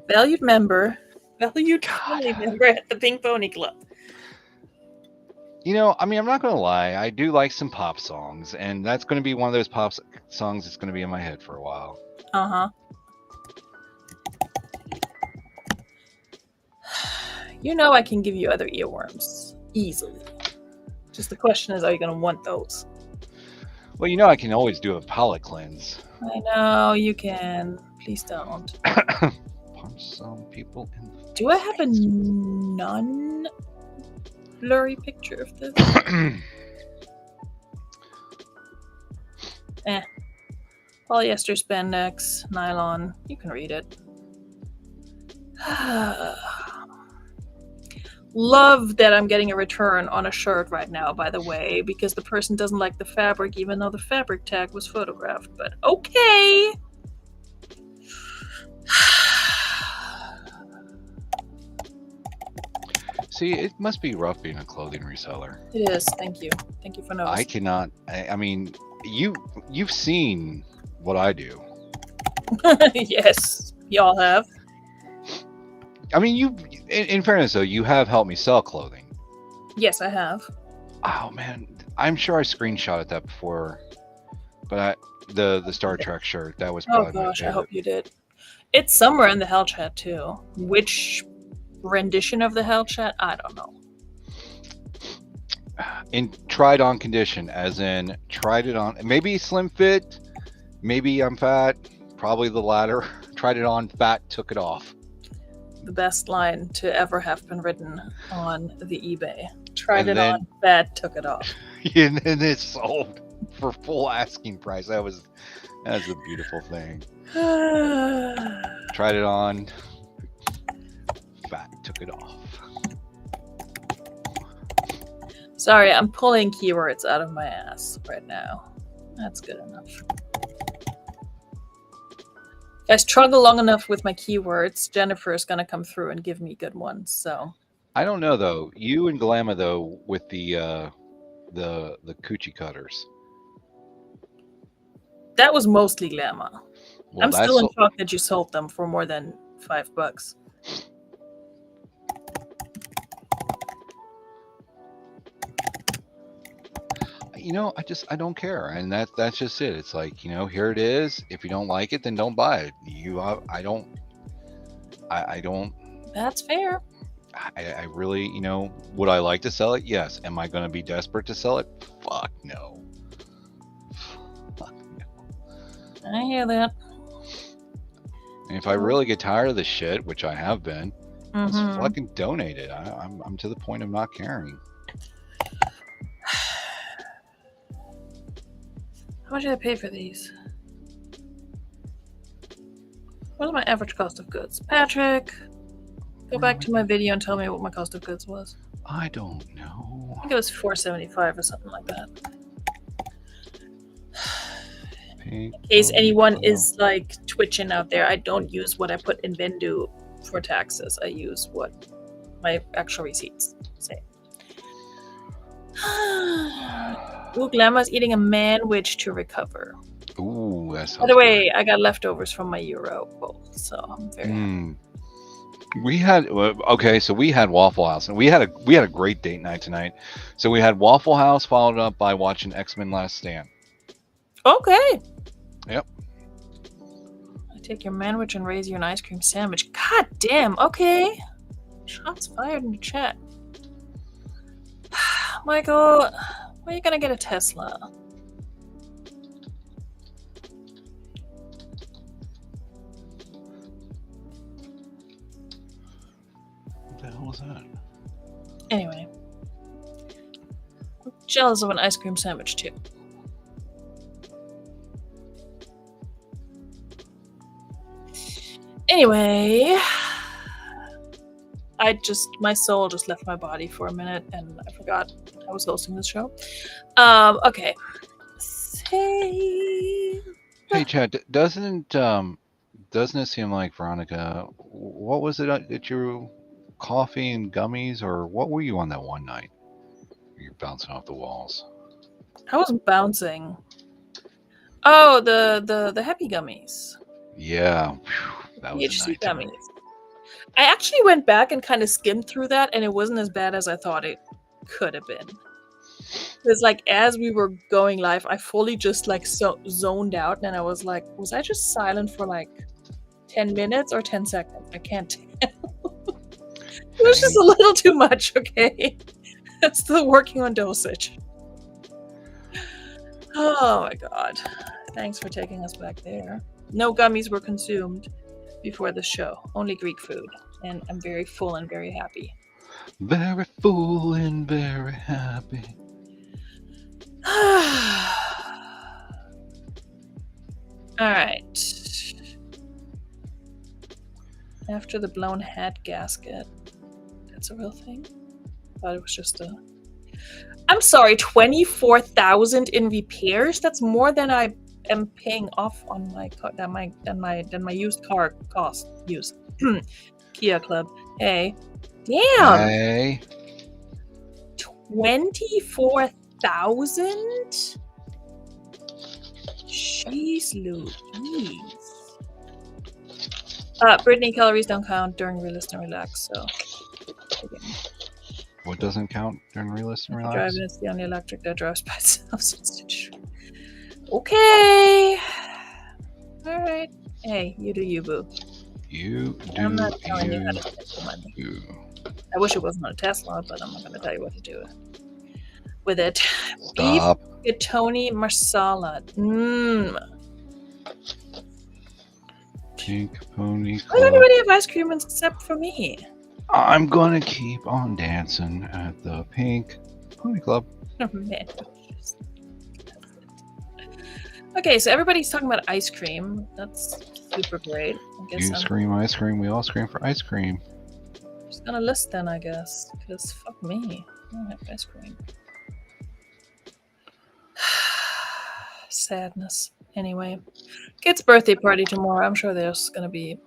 valued member Valued family member at the Pink Pony Club. You know, I mean, I'm not going to lie. I do like some pop songs, and that's going to be one of those songs that's going to be in my head for a while. Uh-huh. You know I can give you other earworms easily. Just the question is, are you going to want those? Well, you know, I can always do a palate cleanse. I know you can. Please don't. Punch some people in the Do I have a non-blurry picture of this? Polyester, spandex, nylon. You can read it. Love that I'm getting a return on a shirt right now, by the way, because the person doesn't like the fabric, even though the fabric tag was photographed. But okay. See, it must be rough being a clothing reseller. It is. Thank you. Thank you for noticing. I cannot. I mean, you've seen what I do. Yes, y'all have. I mean, in fairness though, you have helped me sell clothing. Yes, I have. Oh man, I'm sure I screenshotted that before, but the Star Trek shirt, that was probably Oh my gosh, I favorite. hope you did. It's somewhere in the Hell Chat too. Which rendition of the Hell Chat? I don't know. In tried on condition, as in tried it on. Maybe slim fit, maybe I'm fat. Probably the latter. Tried it on, fat, took it off. The best line to ever have been written on the eBay. Tried And it then- on, bad, took it off. And then it sold for full asking price. That's a beautiful thing. Tried it on, fat, took it off. Sorry, I'm pulling keywords out of my ass right now. That's good enough. If I struggle long enough with my keywords, Jennifer is gonna come through and give me good ones. So I don't know though. You and Glamma though with the coochie cutters. that was mostly Glamour. Well, I'm still in that's shock that you sold them for more than $5. you know, I don't care, and that's just it. It's like, you know, here it is. If you don't like it, then don't buy it. I don't. That's fair. I really, you know, would I like to sell it? Yes. Am I going to be desperate to sell it? Fuck no. Fuck no. I hear that. And if I really get tired of this shit, which I have been, let's Mhm. fucking donate it. I'm to the point of not caring. How much did I pay for these? What is my average cost of goods? Patrick, go back to my video and tell me what my cost of goods was. I don't know. I think it was $4.75 or something like that. In case anyone is like twitching out there, I don't use what I put in Vendu for taxes. I use what my actual receipts say. Ooh, Glamour's eating a manwich to recover. Ooh, that's. By the way, I got leftovers from my Euro bowl, so I'm very happy. We had okay, so we had Waffle House, and we had a great date night tonight. So we had Waffle House followed up by watching X-Men: Last Stand. Okay. Yep. I take your manwich and raise you an ice cream sandwich. God damn. Okay. Shots fired in the chat. Michael, where are you gonna get a Tesla? What the hell was that? Anyway. I'm jealous of an ice cream sandwich too. Anyway, my soul just left my body for a minute and I forgot I was hosting this show. Okay. Hey, Chad, doesn't it seem like Veronika? What was it that you coffee and gummies, or what were you on that one night? You're bouncing off the walls. I was bouncing. Oh, the happy gummies. Yeah, whew, that was a THC night. gummies. I actually went back and kind of skimmed through that, and it wasn't as bad as I thought it could have been. Because, like, as we were going live, I fully just, like, zoned out, and I was like, was I just silent for, like, 10 minutes or 10 seconds? I can't tell. It was just a little too much, okay? I'm still working on dosage. Oh my god. Thanks for taking us back there. No gummies were consumed before the show. Only Greek food. And I'm very full and very happy. Very full and very happy. Alright. After the blown head gasket. That's a real thing? I thought it was just a... I'm sorry, 24,000 in repairs? That's more than I am paying off on my car, than my used car cost. Used. Kia Club. Hey. Damn! Hey. 24,000? Jeez Louise. Brittany, calories don't count during RELIST and relax, so... What doesn't count during RELIST and relax? Driving is the only electric that drives by itself. Okay. Alright. Hey, you do you, boo. You do I'm not telling you how to spend your money. you. I wish it wasn't on a Tesla, but I'm not going to tell you what to do with it. Stop. Beef Gattoni Marsala. Mmm. Pink Pony Why does Club. anybody have ice cream except for me? I'm gonna keep on dancing at the Pink Pony Club. Oh, man. Okay, so everybody's talking about ice cream. That's super great. I guess You I'm scream ice cream, we all scream for ice cream. just gonna list then, I guess. Because fuck me. I don't have ice cream. Sadness. Anyway. Kid's birthday party tomorrow. I'm sure there's gonna be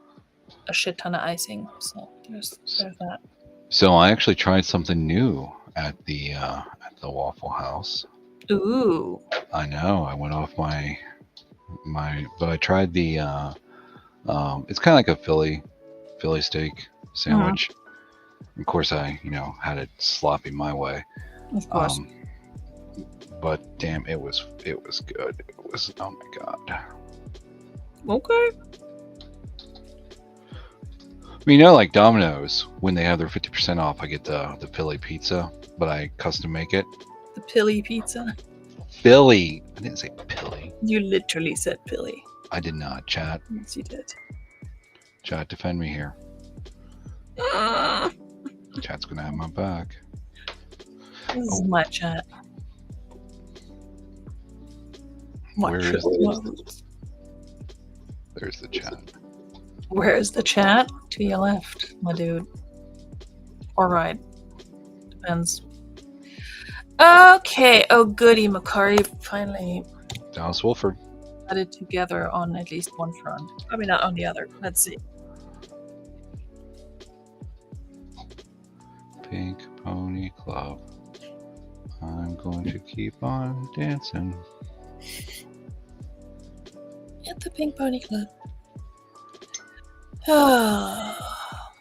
a shit ton of icing. So there's that. So I actually tried something new at the Waffle House. Ooh. I know. I went off my but I tried the it's kind of like a Philly steak sandwich. Of course, I had it sloppy my way. Of course. But damn, it was good. It was, oh my god. Okay. Like Domino's, when they have their 50% off, I get the Philly pizza, but I custom make it. The Pilly pizza. Philly. I didn't say Pilly. You literally said Pilly. I did not. Chat. Yes, you did. Chat, defend me here. Chat's gonna have my back. This is my chat. Where is There's the chat. Where's the chat? To your left, my dude. Or right. Depends. Okay. Oh, goody. Macari finally Dallas Wolford. got it together on at least one front. Probably not on the other. Let's see. Pink Pony Club. I'm going to keep on dancing. At the Pink Pony Club. Ah.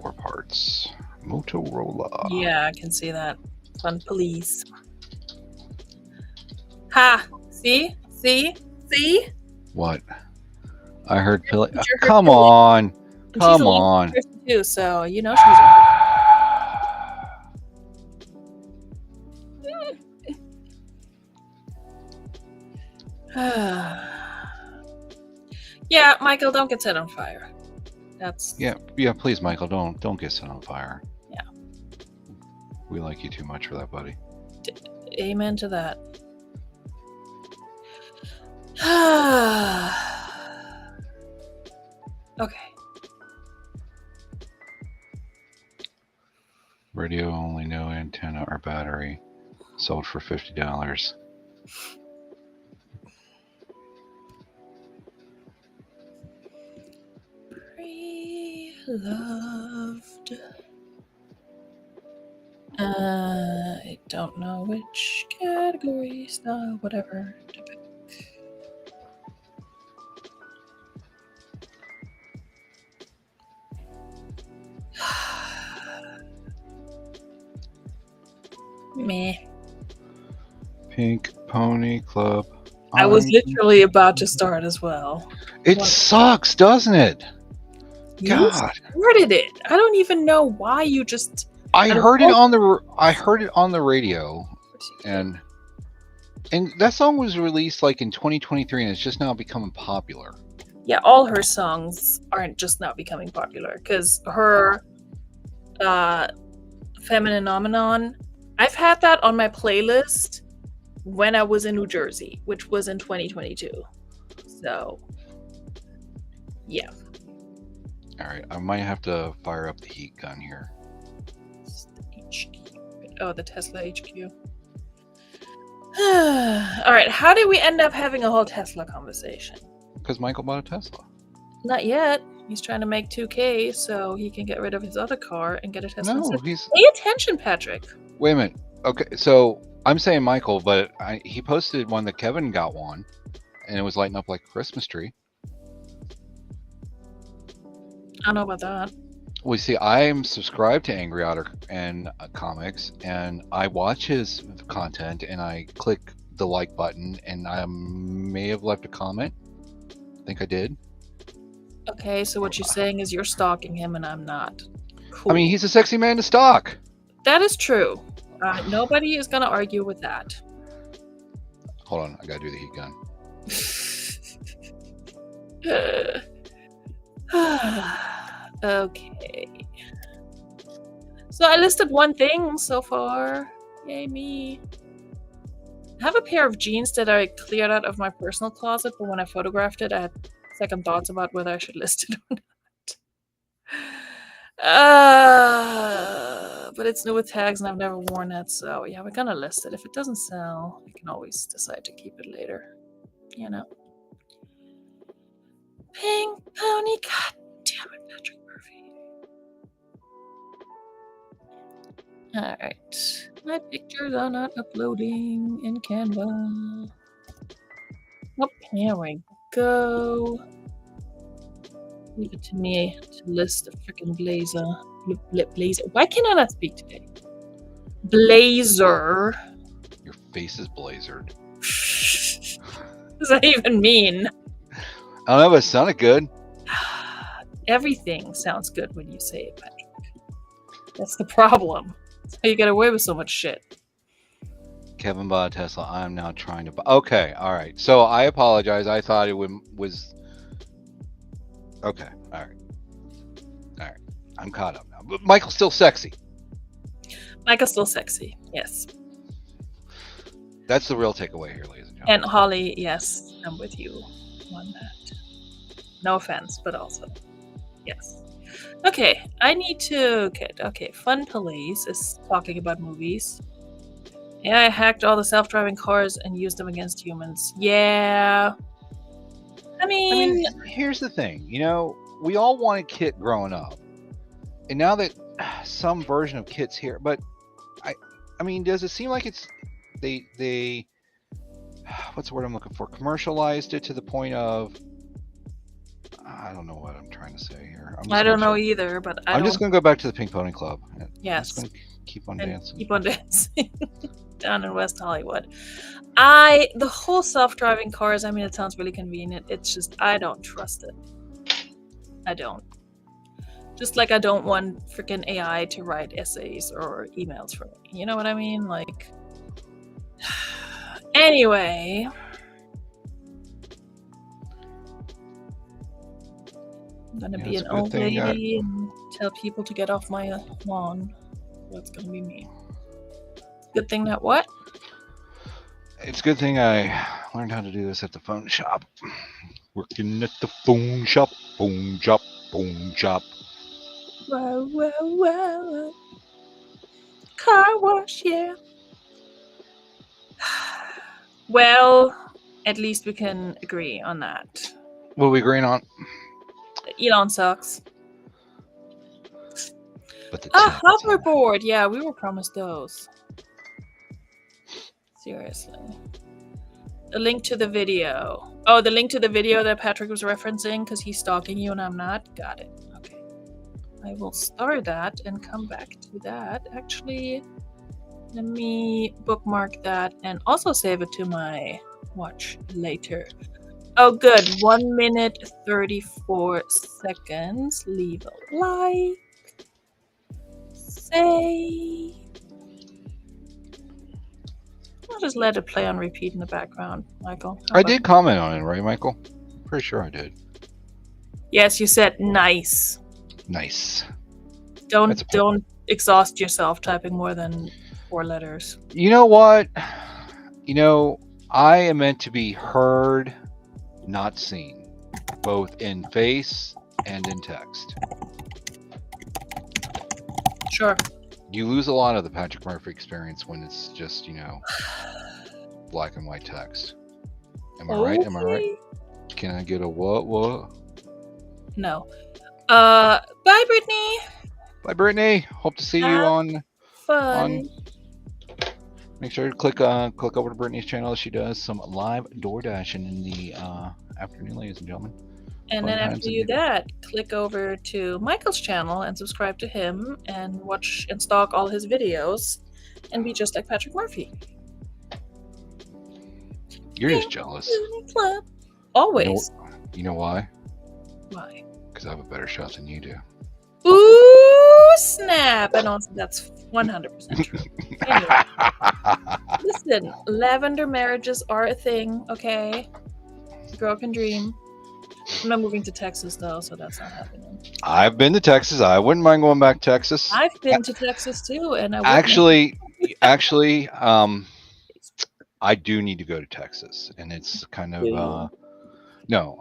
4 parts. Motorola. Yeah, I can see that. Fun police. Ha! See? See? See? What? I heard Pilly. Did you hear Come Pilly? on. And she's Come a lucky on. person too, so you know she's yeah, Michael, don't get set on fire. That's Yeah, please, Michael, don't get set on fire. Yeah. We like you too much for that, buddy. Amen to that. Okay. Radio only, no antenna or battery. Sold for $50. Loved. I don't know which category, style, whatever to pick. Meh. Pink Pony Club. I was literally about to start as well. It What? sucks, doesn't it? You God. started it. I don't even know why you just. I Out of heard it all- on the radio, and that song was released like in 2023, and it's just now becoming popular. Yeah, all her songs aren't just now becoming popular because her Feminine Nomenon, I've had that on my playlist when I was in New Jersey, which was in 2022. So, yeah. All right, I might have to fire up the heat gun here. Oh, the Tesla HQ. All right, how did we end up having a whole Tesla conversation? Because Michael bought a Tesla. Not yet. He's trying to make 2K so he can get rid of his other car and get a Tesla. No, instead. he's. Pay attention, Patrick. Wait a minute. Okay, so I'm saying Michael, but he posted one that Kevin got one, and it was lighting up like a Christmas tree. I don't know about that. Well, see, I'm subscribed to Angry Otter and Comics, and I watch his content, and I click the like button, and I may have left a comment. I think I did. Okay, so what you're saying is you're stalking him and I'm not. Cool. I mean, he's a sexy man to stalk. That is true. Nobody is going to argue with that. Hold on, I gotta do the heat gun. Okay. So I listed one thing so far. Yay me. I have a pair of jeans that I cleared out of my personal closet, but when I photographed it, I had second thoughts about whether I should list it or not. But it's new with tags and I've never worn it, so yeah, we're gonna list it. If it doesn't sell, we can always decide to keep it later. You know. Pink Pony, god damn it, Patrick Murphy. Alright. My pictures are not uploading in Canva. Oh, here we go. Leave it to me to list the freaking blazer. Blazer. Why can I not speak today? Blazer. Your face is blazered. What does that even mean? I don't know, but it sounded good. Everything sounds good when you say it, Patrick. That's the problem. That's how you get away with so much shit. Kevin bought a Tesla. I'm now trying to buy. Okay, all right. So I apologize. I thought it was. Okay, all right. I'm caught up now. But Michael's still sexy. Michael's still sexy. Yes. That's the real takeaway here, ladies and gentlemen. And Holly, yes, I'm with you on that. No offense, but also, yes. Okay, I need to get. Okay, Fun Police is talking about movies. Yeah, I hacked all the self-driving cars and used them against humans. Yeah. I mean, here's the thing. You know, we all wanted Kit growing up, and now that some version of Kit's here, but I mean, does it seem like it's they what's the word I'm looking for? Commercialized it to the point of I don't know what I'm trying to say here. I don't know either, but I'm just going to go back to the Pink Pony Club. Yes. I'm just going to keep on dancing. Keep on dancing down in West Hollywood. The whole self-driving cars, I mean, it sounds really convenient. It's just, I don't trust it. I don't. Just like I don't want freaking AI to write essays or emails for me. You know what I mean? Like, anyway. I'm gonna be an old lady and tell people to get off my lawn. That's gonna be me. Good thing that what? It's a good thing I learned how to do this at the phone shop. Working at the phone shop, phone shop, phone shop. Whoa, whoa, whoa. Car wash, yeah. Well, at least we can agree on that. What are we agreeing on? Elon sucks. But the hoverboard. Yeah, we were promised those. Seriously. The link to the video. Oh, the link to the video that Patrick was referencing because he's stalking you and I'm not? Got it. Okay. I will start that and come back to that. Actually, Let me bookmark that and also save it to my watch later. Oh, good. 1 minute 34 seconds. Leave a like. Say. I'll just let it play on repeat in the background, Michael. How I about did comment on it, right, Michael? Pretty sure I did. Yes, you said nice. Nice. Don't exhaust yourself typing more than 4 letters. You know what? I am meant to be heard, not seen, both in face and in text. Sure. You lose a lot of the Patrick Murphy experience when it's just, black and white text. Am I right? Am I right? Can I get a what? No. Bye, Brittany. Bye, Brittany. Hope to see you on Fun. Make sure to click over to Brittany's channel. She does some live door dashing in the afternoon, ladies and gentlemen. And then after you do that, click over to Michael's channel and subscribe to him and watch and stalk all his videos and be just like Patrick Murphy. You're just jealous. Club. Always. You know why? Why? Because I have a better shot than you do. Ooh, snap! And also, that's 100% true. Anyway, listen, lavender marriages are a thing, okay? Girl can dream. I'm not moving to Texas, though, so that's not happening. I've been to Texas. I wouldn't mind going back to Texas. I've been to Texas, too, and I actually, I do need to go to Texas, and it's kind of no.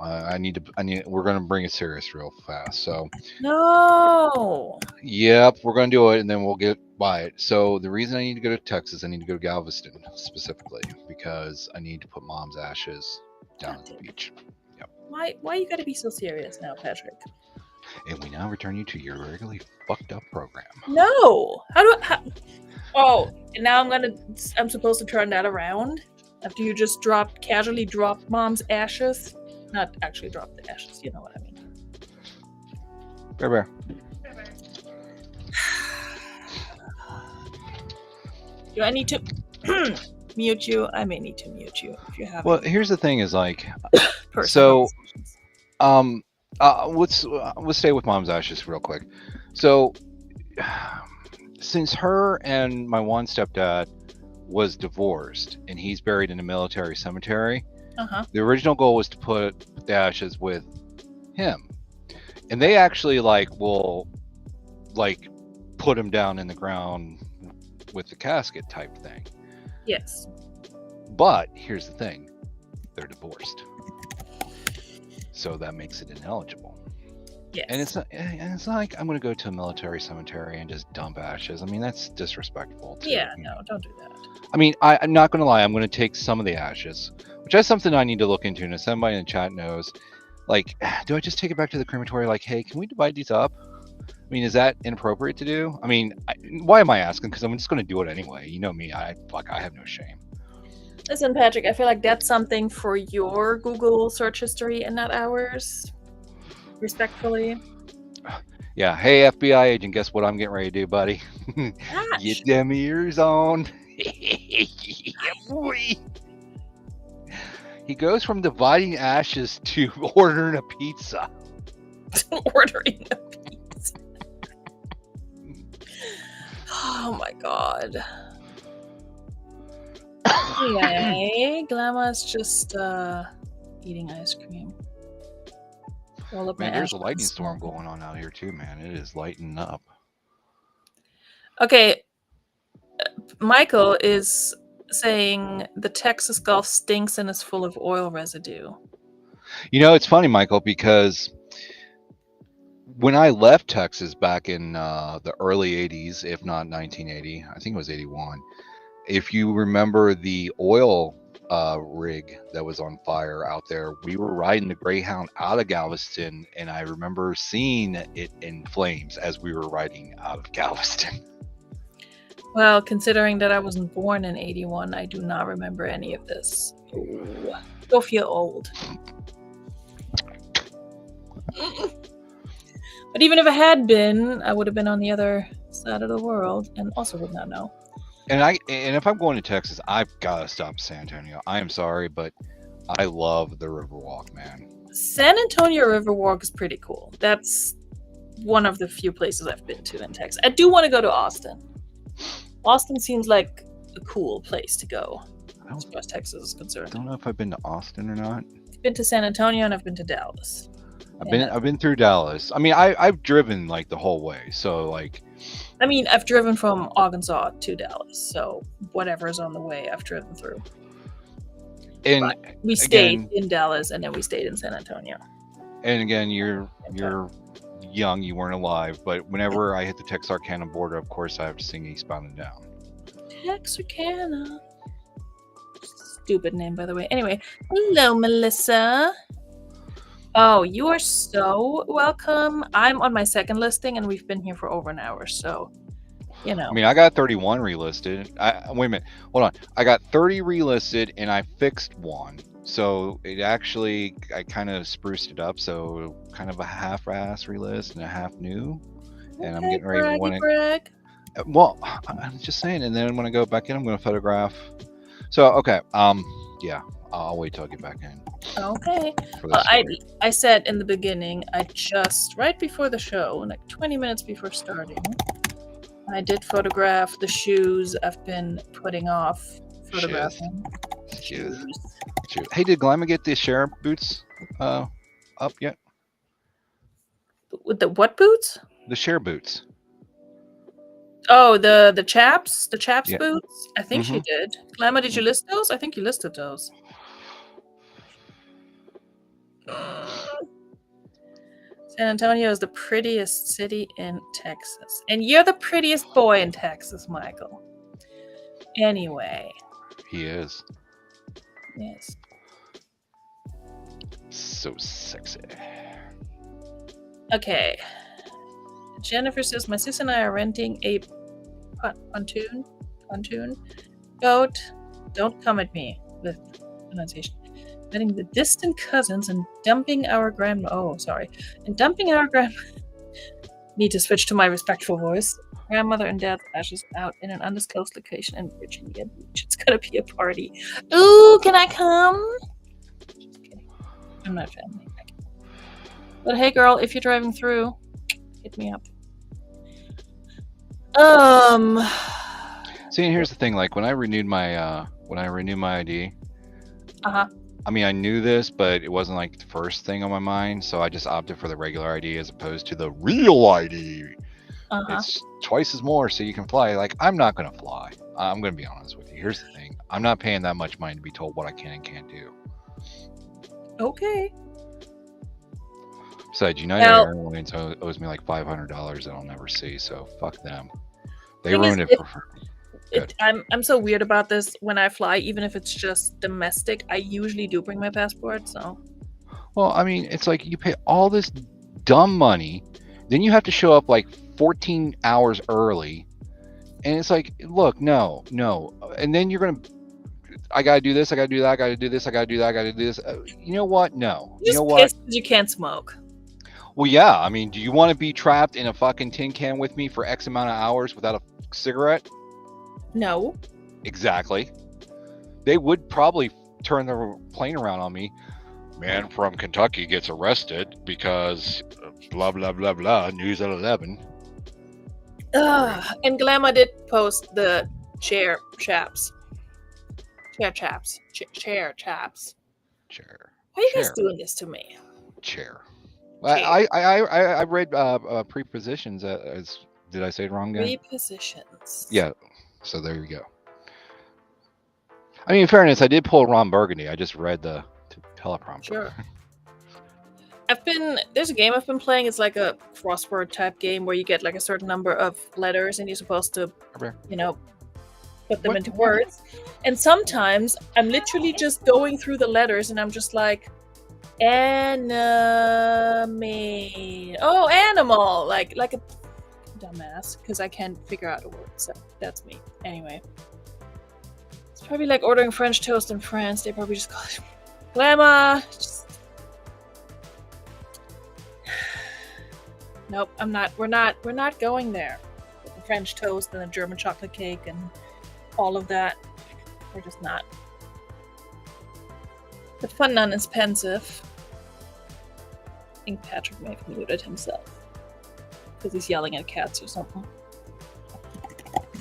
We're gonna bring it serious real fast. So no. Yep, we're gonna do it, and then we'll get by it. So the reason I need to go to Texas, I need to go to Galveston specifically because I need to put Mom's ashes down at the beach. Yep. Why you gotta be so serious now, Patrick? And we now return you to your regularly fucked up program. No. Oh, and now I'm supposed to turn that around after you just casually dropped Mom's ashes. Not actually drop the ashes, you know what I mean. Bear. Do I need to mute you? I may need to mute you if you have. Well, here's the thing: is like, let's stay with Mom's ashes real quick. So, since her and my one stepdad was divorced, and he's buried in a military cemetery. The original goal was to put the ashes with him, and they actually will put him down in the ground with the casket type thing. Yes. But here's the thing: they're divorced, so that makes it ineligible. Yes. And it's not like I'm going to go to a military cemetery and just dump ashes. I mean, that's disrespectful. No, don't do that. I mean, I'm not going to lie. I'm going to take some of the ashes, which is something I need to look into. And if somebody in the chat knows, do I just take it back to the crematory? Hey, can we divide these up? I mean, is that inappropriate to do? I mean, why am I asking? Because I'm just going to do it anyway. You know me. I have no shame. Listen, Patrick, I feel like that's something for your Google search history and not ours. Respectfully. Yeah. Hey, FBI agent, guess what I'm getting ready to do, buddy? Get them ears on. Yeah, boy. He goes from dividing ashes to ordering a pizza. Ordering a pizza. Oh my god. Anyway, Glama's just eating ice cream. Man, there's a lightning storm going on out here too, man. It is lighting up. Okay, Michael is saying the Texas Gulf stinks and is full of oil residue. It's funny, Michael, because when I left Texas back in the early 80s, if not 1980, I think it was 81, if you remember the oil rig that was on fire out there, we were riding the Greyhound out of Galveston, and I remember seeing it in flames as we were riding out of Galveston. Well, considering that I wasn't born in 81, I do not remember any of this. Ooh, go feel old. But even if I had been, I would have been on the other side of the world and also would not know. And if I'm going to Texas, I've got to stop in San Antonio. I am sorry, but I love the Riverwalk, man. San Antonio Riverwalk is pretty cool. That's one of the few places I've been to in Texas. I do want to go to Austin. Austin seems like a cool place to go, as far as Texas is I concerned. don't know if I've been to Austin or not. I've been to San Antonio and I've been to Dallas. I've been through Dallas. I mean, I've driven like the whole way. So like, I mean, I've driven from Arkansas to Dallas, so whatever is on the way, I've driven through. and But we stayed again, in Dallas and then we stayed in San Antonio. and again, you're young, you weren't alive. But whenever I hit the Texarkana border, of course, I have to sing Eastbound and Down. Texarkana. Stupid name, by the way. Anyway, hello, Melissa. Oh, you are so welcome. I'm on my second listing, and we've been here for over an hour, so you know. I mean, I got 31 relisted. Wait a minute, hold on. I got 30 relisted, and I fixed one. So it actually, I kind of spruced it up. So kind of a half-ass relist and a half new. And I'm getting ready to want to. brag. Well, I'm just saying. And then when I go back in, I'm going to photograph. So okay, yeah, I'll wait till I get back in. Okay. For this I said in the beginning, I just right before the show, like 20 minutes before starting, I did photograph the shoes I've been putting off photographing. Shoes. Hey, did Glamma get the share boots up yet? With the what boots? The share boots. Oh, the chaps Yeah. boots. I think she did. Glamma, did you list those? I think you listed those. San Antonio is the prettiest city in Texas, and you're the prettiest boy in Texas, Michael. Anyway, He is yes. so sexy. Okay. Jennifer says my sister and I are renting a pontoon boat. Don't come at me with pronunciation. Letting the distant cousins and dumping our grandma. Oh, sorry. And dumping our grandma. Need to switch to my respectful voice. Grandmother and dad's ashes out in an undisclosed location in Virginia Beach. It's gonna be a party. Ooh, can I come? Just kidding. I'm not family. But hey, girl, if you're driving through, hit me up. See, and here's the thing. Like when I renewed my ID, I mean, I knew this, but it wasn't like the first thing on my mind, so I just opted for the regular ID as opposed to the real ID. It's twice as more, so you can fly. Like, I'm not gonna fly. I'm gonna be honest with you. Here's the thing: I'm not paying that much money to be told what I can and can't do. Okay. Besides, United Airlines owes me like $500 that I'll never see, so fuck them. They ruined it for. I'm so weird about this. When I fly, even if it's just domestic, I usually do bring my passport. So. Well, I mean, it's like you pay all this dumb money, then you have to show up like 14 hours early, and it's like, look, no, and then you're gonna. I gotta do this. I gotta do that. I gotta do this. I gotta do that. I gotta do this. You know what? No. You know what? You can't smoke. Well, yeah. I mean, do you want to be trapped in a fucking tin can with me for X amount of hours without a cigarette? No. Exactly. They would probably turn the plane around on me. Man from Kentucky gets arrested because blah blah blah blah. News at 11. And Glamma did post the chair chaps. Why are you guys doing this to me? Chair. I read prepositions as did I say it wrong again? Prepositions. Yeah. So there you go. I mean, in fairness, I did pull Ron Burgundy. I just read the teleprompter. Sure. There's a game I've been playing. It's like a crossword type game where you get like a certain number of letters and you're supposed to, put them into words. And sometimes I'm literally just going through the letters and I'm just like, enemy. Oh, animal. Like a dumbass because I can't figure out a word. So that's me. Anyway. It's probably like ordering French toast in France. They probably just call it Glamma. Nope, I'm not. We're not going there. With the French toast and the German chocolate cake and all of that. They're just not. But fun none is pensive. I think Patrick may have muted himself. Because he's yelling at cats or something.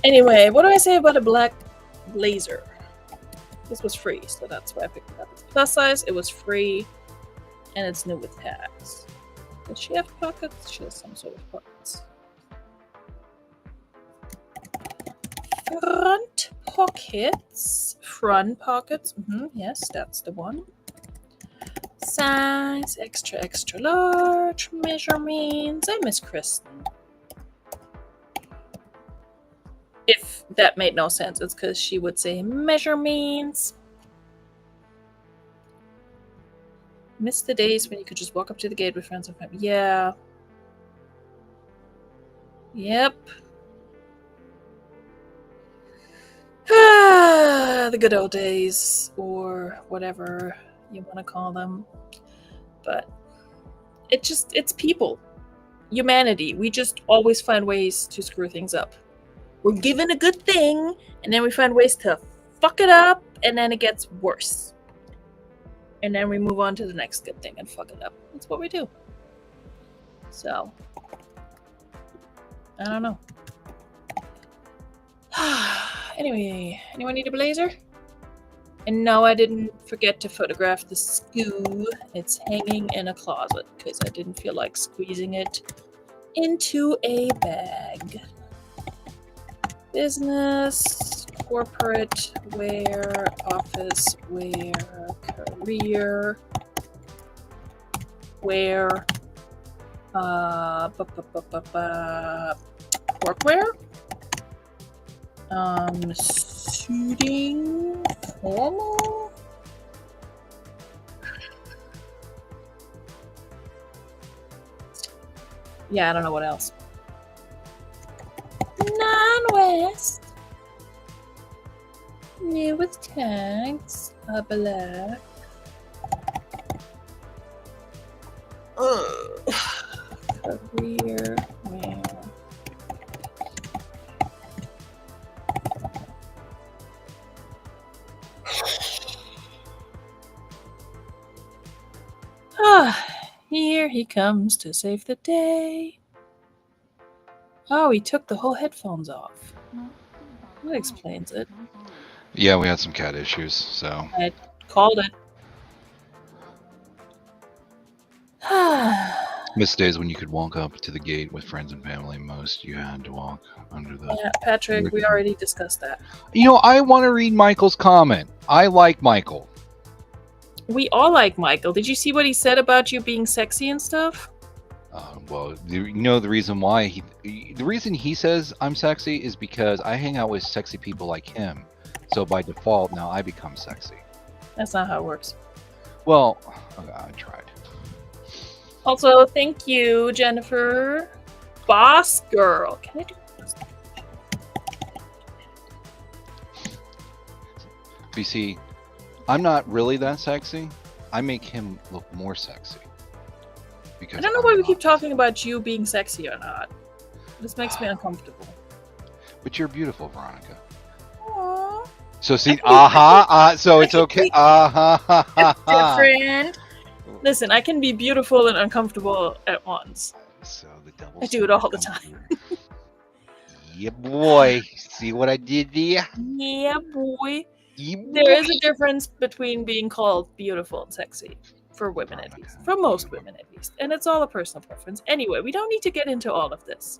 Anyway, what do I say about a black blazer? This was free, so that's why I picked it up. It's plus size, it was free, and it's new with tags. Does she have pockets? She has some sort of pockets. Front pockets. Front pockets. Yes, that's the one. Size extra, extra large. Measurements. I miss Kristen. If that made no sense, it's because she would say measurements. Miss the days when you could just walk up to the gate with friends and family. Yeah. Yep. The good old days, or whatever you want to call them. But it's people. Humanity. We just always find ways to screw things up. We're given a good thing, and then we find ways to fuck it up, and then it gets worse. And then we move on to the next good thing and fuck it up. That's what we do. So, I don't know. Anyway, anyone need a blazer? And no, I didn't forget to photograph the SKU. It's hanging in a closet because I didn't feel like squeezing it into a bag. Business, corporate wear, office wear, career wear, workwear, suiting, formal. Yeah, I don't know what else. Non-West. New with tags. Black. Career wear. Here he comes to save the day. Oh, he took the whole headphones off. That explains it. Yeah, we had some cat issues, so. I called it. Miss days when you could walk up to the gate with friends and family. Most you had to walk under the. Yeah, Patrick, we already discussed that. You know, I want to read Michael's comment. I like Michael. We all like Michael. Did you see what he said about you being sexy and stuff? Well, you know the reason why the reason he says I'm sexy is because I hang out with sexy people like him. So by default, now I become sexy. That's not how it works. Well, I tried. Also, thank you, Jennifer. Boss girl. Can I do this? You see, I'm not really that sexy. I make him look more sexy. Because I don't know why we keep talking about you being sexy or not. This makes me uncomfortable. But you're beautiful, Veronika. Aww. So see, so it's okay. Different. Listen, I can be beautiful and uncomfortable at once. So the double. I do it all the time. Yeah, boy. See what I did there? Yeah, boy. Yeah, There is a difference between being called beautiful and sexy. For women, at least. For most women, at least. And it's all a personal preference. Anyway, we don't need to get into all of this.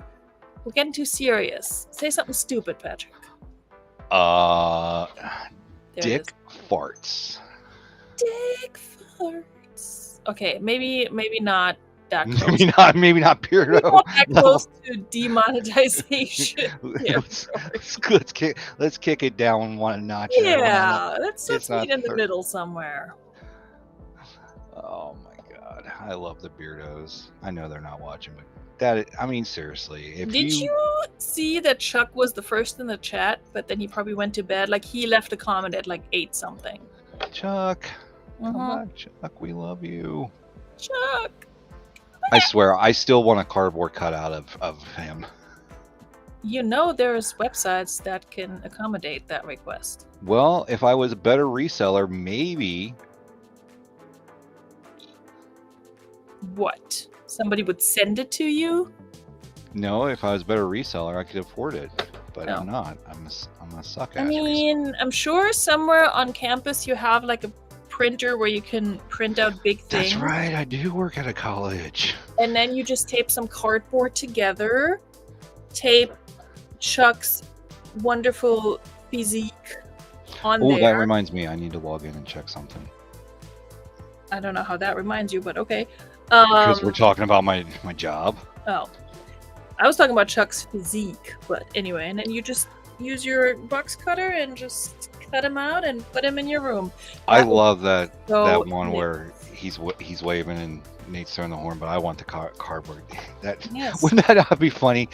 We're getting too serious. Say something stupid, Patrick. Dick farts. Dick farts. Okay, maybe not that close. Maybe not Beardo. Not that close to demonetization. Let's kick it down one notch. Yeah, let's meet in the middle somewhere. Oh my god, I love the Beardos. I know they're not watching, but seriously. Did you see that Chuck was the first in the chat, but then he probably went to bed? Like, he left a comment at like 8 something. Chuck, come on, Chuck, we love you. Chuck. I swear, I still want a cardboard cutout of him. you know there's websites that can accommodate that request. Well, if I was a better reseller, maybe. What? Somebody would send it to you? No, if I was a better reseller, I could afford it. But No. I'm not. I'm a suck ass. I mean, I'm sure somewhere on campus you have like a printer where you can print out big things. That's right. I do work at a college. And then you just tape some cardboard together, tape Chuck's wonderful physique on Oh, there. that reminds me. I need to log in and check something. I don't know how that reminds you, but okay. Because we're talking about my job. Oh. I was talking about Chuck's physique, but anyway, and then you just use your box cutter and just cut him out and put him in your room. I love that so one nice. where he's waving and Nate's throwing the horn, but I want the cardboard. Yes. Wouldn't that be funny?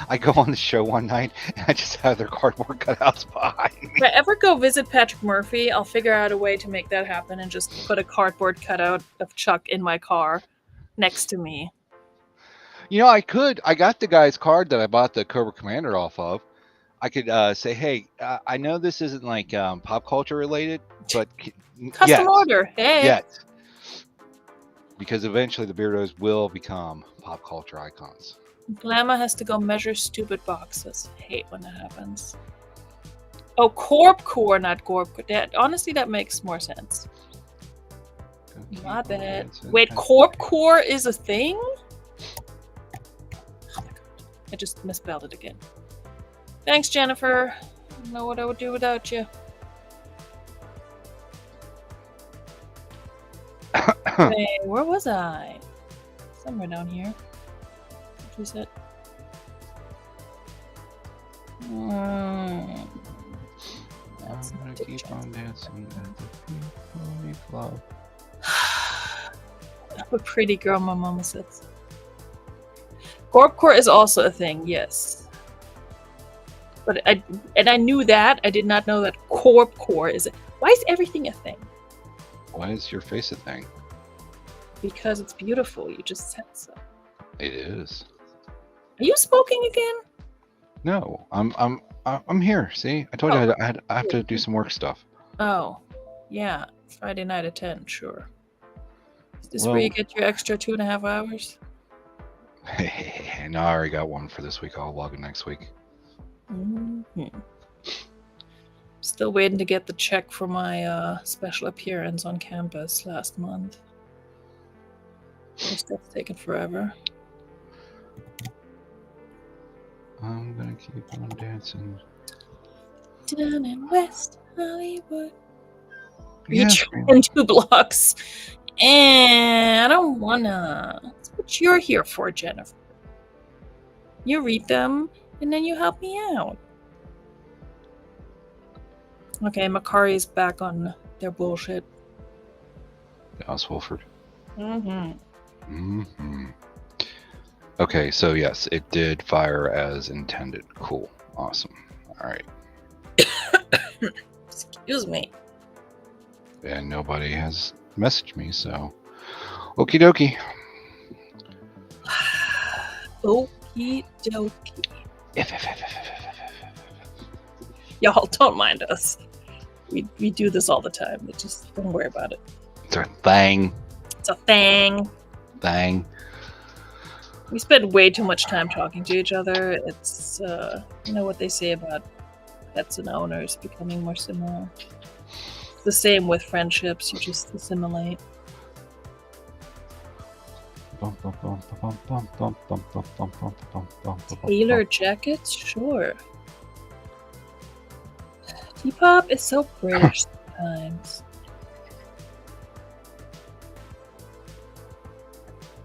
I go on the show one night and I just have their cardboard cutouts behind me. If I ever go visit Patrick Murphy, I'll figure out a way to make that happen and just put a cardboard cutout of Chuck in my car next to me. You know, I got the guy's card that I bought the Cobra Commander off of. I could say, hey, I know this isn't like pop culture related, but Custom order. Hey. Yet. Because eventually the Beardos will become pop culture icons. Glamour has to go measure stupid boxes. I hate when that happens. Oh, Corp Core, not Gorp. Honestly, that makes more sense. My bad. Wait, Corp Core is a thing? Oh my god. I just misspelled it again. Thanks, Jennifer. I don't know what I would do without you. Hey, where was I? Somewhere down here. What was it? That's I'm gonna keep on dancing at the Pony Club. I'm a pretty girl, my mama says. Corpcore is also a thing, yes. But I knew that. I did not know that Corpcore is. Why is everything a thing? Why is your face a thing? Because it's beautiful. You just said so. It is. Are you smoking again? No, I'm here. See, I told you I have to do some work stuff. Oh, yeah. Friday night at 10, sure. Is this where you get your extra 2.5 hours? No, I already got one for this week. I'll log in next week. Mm-hmm. Still waiting to get the check for my special appearance on campus last month. This stuff's taking forever. I'm gonna keep on dancing. Down in West Hollywood. Yes, Reach in 2 blocks. And I don't wanna. That's what you're here for, Jennifer. You read them, and then you help me out. Okay, Makari's back on their bullshit. Dallas Wolford. Mm-hmm. Okay, so yes, it did fire as intended. Cool. Awesome. All right. Excuse me. And nobody has messaged me, so okie dokie. Okie dokie. Y'all don't mind us. We do this all the time. Just don't worry about it. It's a thing. It's a thing. Thing. We spend way too much time talking to each other. It's you know what they say about pets and owners becoming more similar. It's the same with friendships. You just assimilate. Tailor jackets? Sure. T-pop is so British sometimes.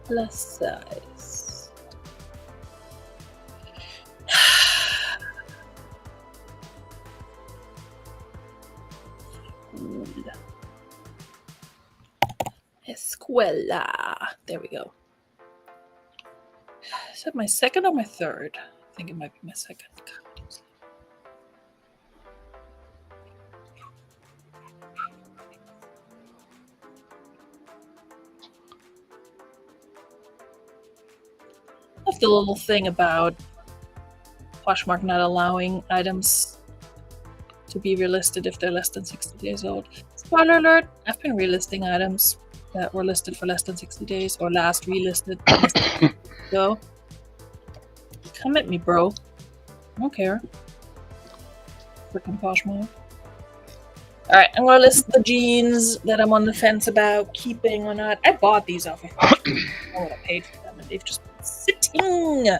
Plus size. Cool. Escuela. There we go. Is that my second or my third? I think it might be my second. Love the little thing about Poshmark not allowing items to be relisted if they're less than 60 days old. Spoiler alert, I've been relisting items that were listed for less than 60 days or last relisted less than 60 days ago. Come at me, bro. I don't care. Freaking Poshmark. Alright, I'm gonna list the jeans that I'm on the fence about keeping or not. I bought these off of I don't know what I paid for them, and they've just been sitting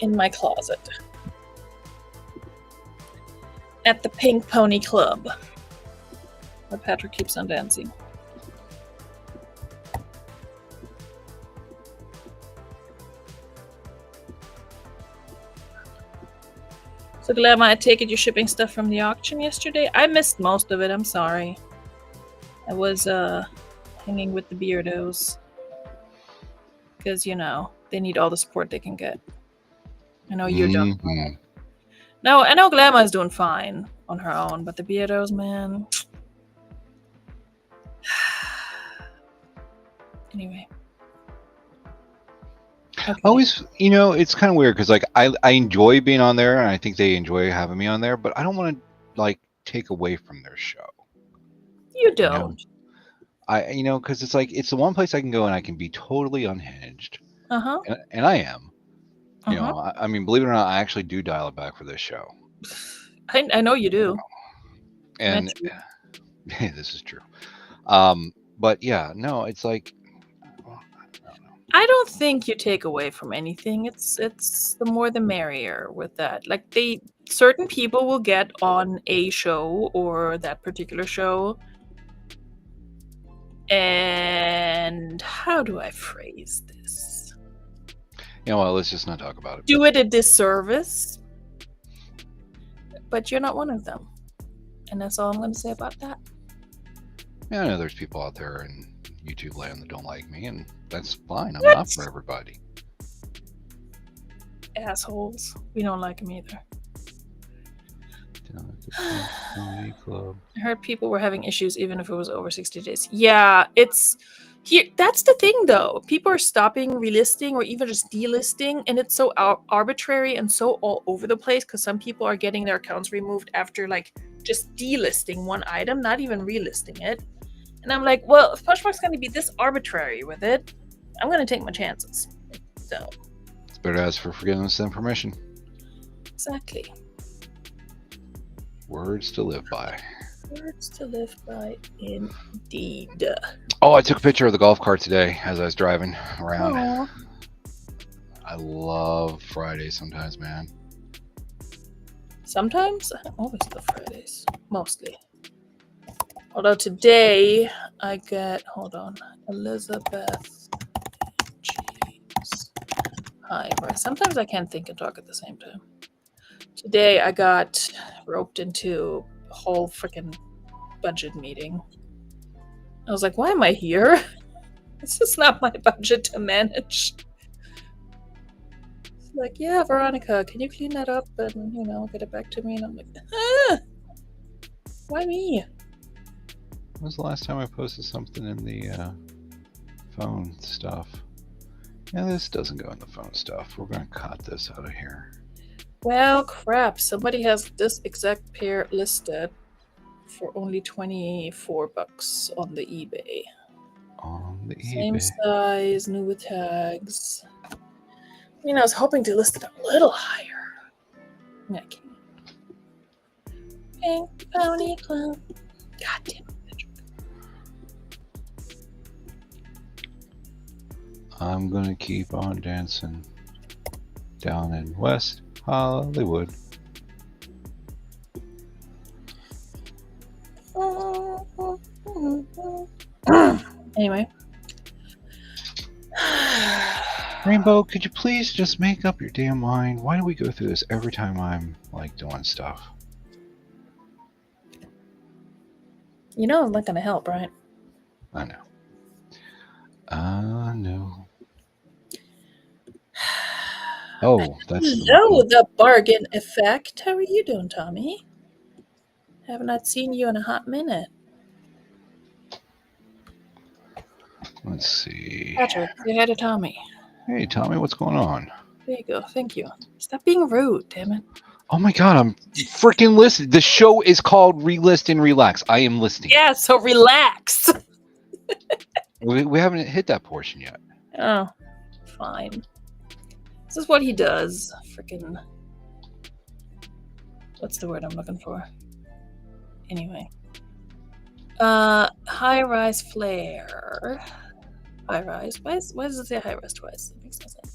in my closet. At the Pink Pony Club, where Patrick keeps on dancing. So, Glamma, I take it you're shipping stuff from the auction yesterday? I missed most of it, I'm sorry. I was hanging with the beardos. Because, you know, they need all the support they can get. I know you're doing fine. No, I know Glamma's doing fine on her own, but the beardos, man. Anyway. Okay. Always, you know, it's kind of weird because like I enjoy being on there, and I think they enjoy having me on there, but I don't want to like take away from their show. You don't. You know, because it's like it's the one place I can go and I can be totally unhinged. Uh-huh. And I am. You know, I mean, believe it or not, I actually do dial it back for this show. I know you do. And this is true. But yeah, no, it's like I don't think you take away from anything. It's the more the merrier with that. Like certain people will get on a show or that particular show. And how do I phrase this? You know what, let's just not talk about it. Do it a disservice. But you're not one of them. And that's all I'm going to say about that. Yeah, I know there's people out there in YouTube land that don't like me, and that's fine. I'm not for everybody. Assholes. We don't like them either. I heard people were having issues even if it was over 60 days. Yeah, it's here. That's the thing, though. People are stopping relisting or even just delisting, and it's so arbitrary and so all over the place because some people are getting their accounts removed after like just delisting one item, not even relisting it. And I'm like, well, if Poshmark's going to be this arbitrary with it, I'm going to take my chances. So it's better to ask for forgiveness than permission. Exactly. Words to live by. Words to live by, indeed. Oh, I took a picture of the golf cart today as I was driving around. Aww. I love Fridays sometimes, man. Sometimes? I always love Fridays. Mostly. Although today I get, hold on, Elizabeth James. Hi, right. Sometimes I can't think and talk at the same time. Today I got roped into a whole freaking budget meeting. I was like, why am I here? This is not my budget to manage. It's like, yeah, Veronika, can you clean that up and, you know, get it back to me? And I'm like, why me? When was the last time I posted something in the phone stuff? Yeah, this doesn't go in the phone stuff. We're going to cut this out of here. Well, crap. Somebody has this exact pair listed for only $24 on the eBay. On the Same eBay. size, new with tags. I mean, I was hoping to list it a little higher. I can't. Pink Pony Club. God damn it. I'm going to keep on dancing down in West Hollywood. Anyway. Rainbow, could you please just make up your damn mind? Why do we go through this every time I'm like doing stuff? You know I'm not gonna help, right? I know. I know. Oh, that's Hello, the bargain effect. How are you doing, Tommy? Have not seen you in a hot minute. Let's see. Patrick, say hi to Tommy. Hey, Tommy, what's going on? There you go. Thank you. Stop being rude, damn it. Oh my god, I'm freaking listening. The show is called Relist and Relax. I am listening. Yeah, so relax. We haven't hit that portion yet. Oh, fine. This is what he does. Freaking. What's the word I'm looking for? Anyway. High-rise flare. High-rise. Why does it say high-rise twice? That makes no sense.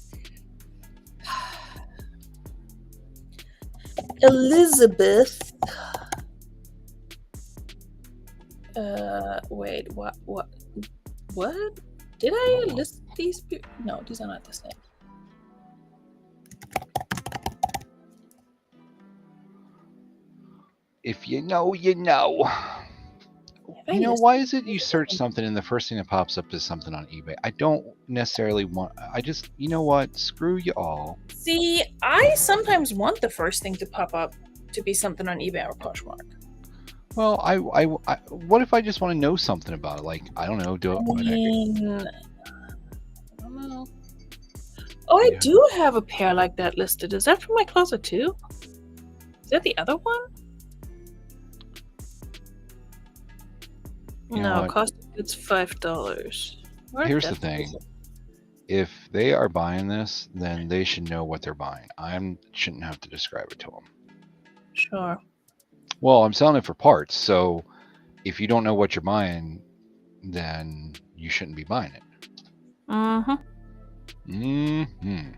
Elizabeth. Wait, what? Did I list these people? No, these are not the same. If you know, you know. You know, why is it you search something and the first thing that pops up is something on eBay? I don't necessarily want... I just... You know what? Screw you all. See, I sometimes want the first thing to pop up to be something on eBay or Poshmark. Well, I what if I just want to know something about it? Like, I don't know, do it. I don't know. Oh, I do have a pair like that listed. Is that from my closet too? Is that the other one? You know No, what? cost it's $5. Here's the thing. If they are buying this, then they should know what they're buying. I shouldn't have to describe it to them. Sure. Well, I'm selling it for parts, so if you don't know what you're buying, then you shouldn't be buying it. Mm-hmm. Mm-hmm.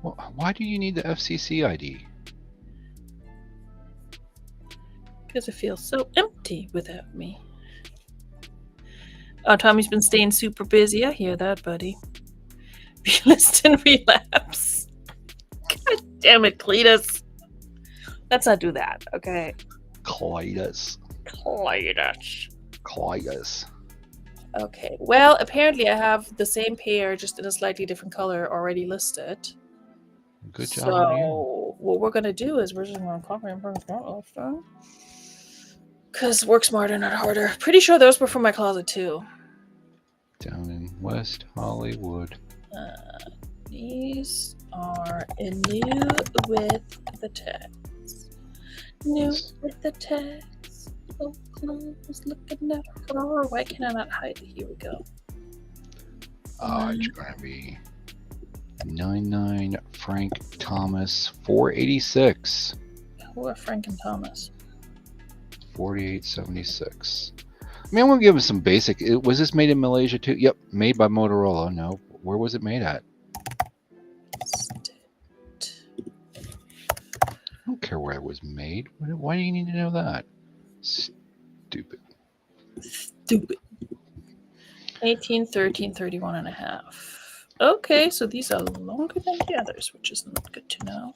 Well, why do you need the FCC ID? Because it feels so empty without me. Oh, Tommy's been staying super busy. I hear that, buddy. Relist and relapse. God damn it, Cletus. Let's not do that, okay? Clytus. Okay, well, apparently I have the same pair, just in a slightly different color, already listed. Good job. So, what we're going to do is we're just going to copy and paste that. Because work smarter, not harder. Pretty sure those were from my closet, too. Down in West Hollywood. These are new with the text. New with the text. So close, looking at her. Why can I not hide it? Here we go. It's going to be 99 Frank Thomas 486. Who are Frank and Thomas? 4876. I mean, I'm going to give him some basic. Was this made in Malaysia too? Yep, made by Motorola. No, where was it made at? I don't care where it was made. Why do you need to know that? Stupid. 18, 13, 31 and a half. Okay, so these are longer than the others, which is not good to know.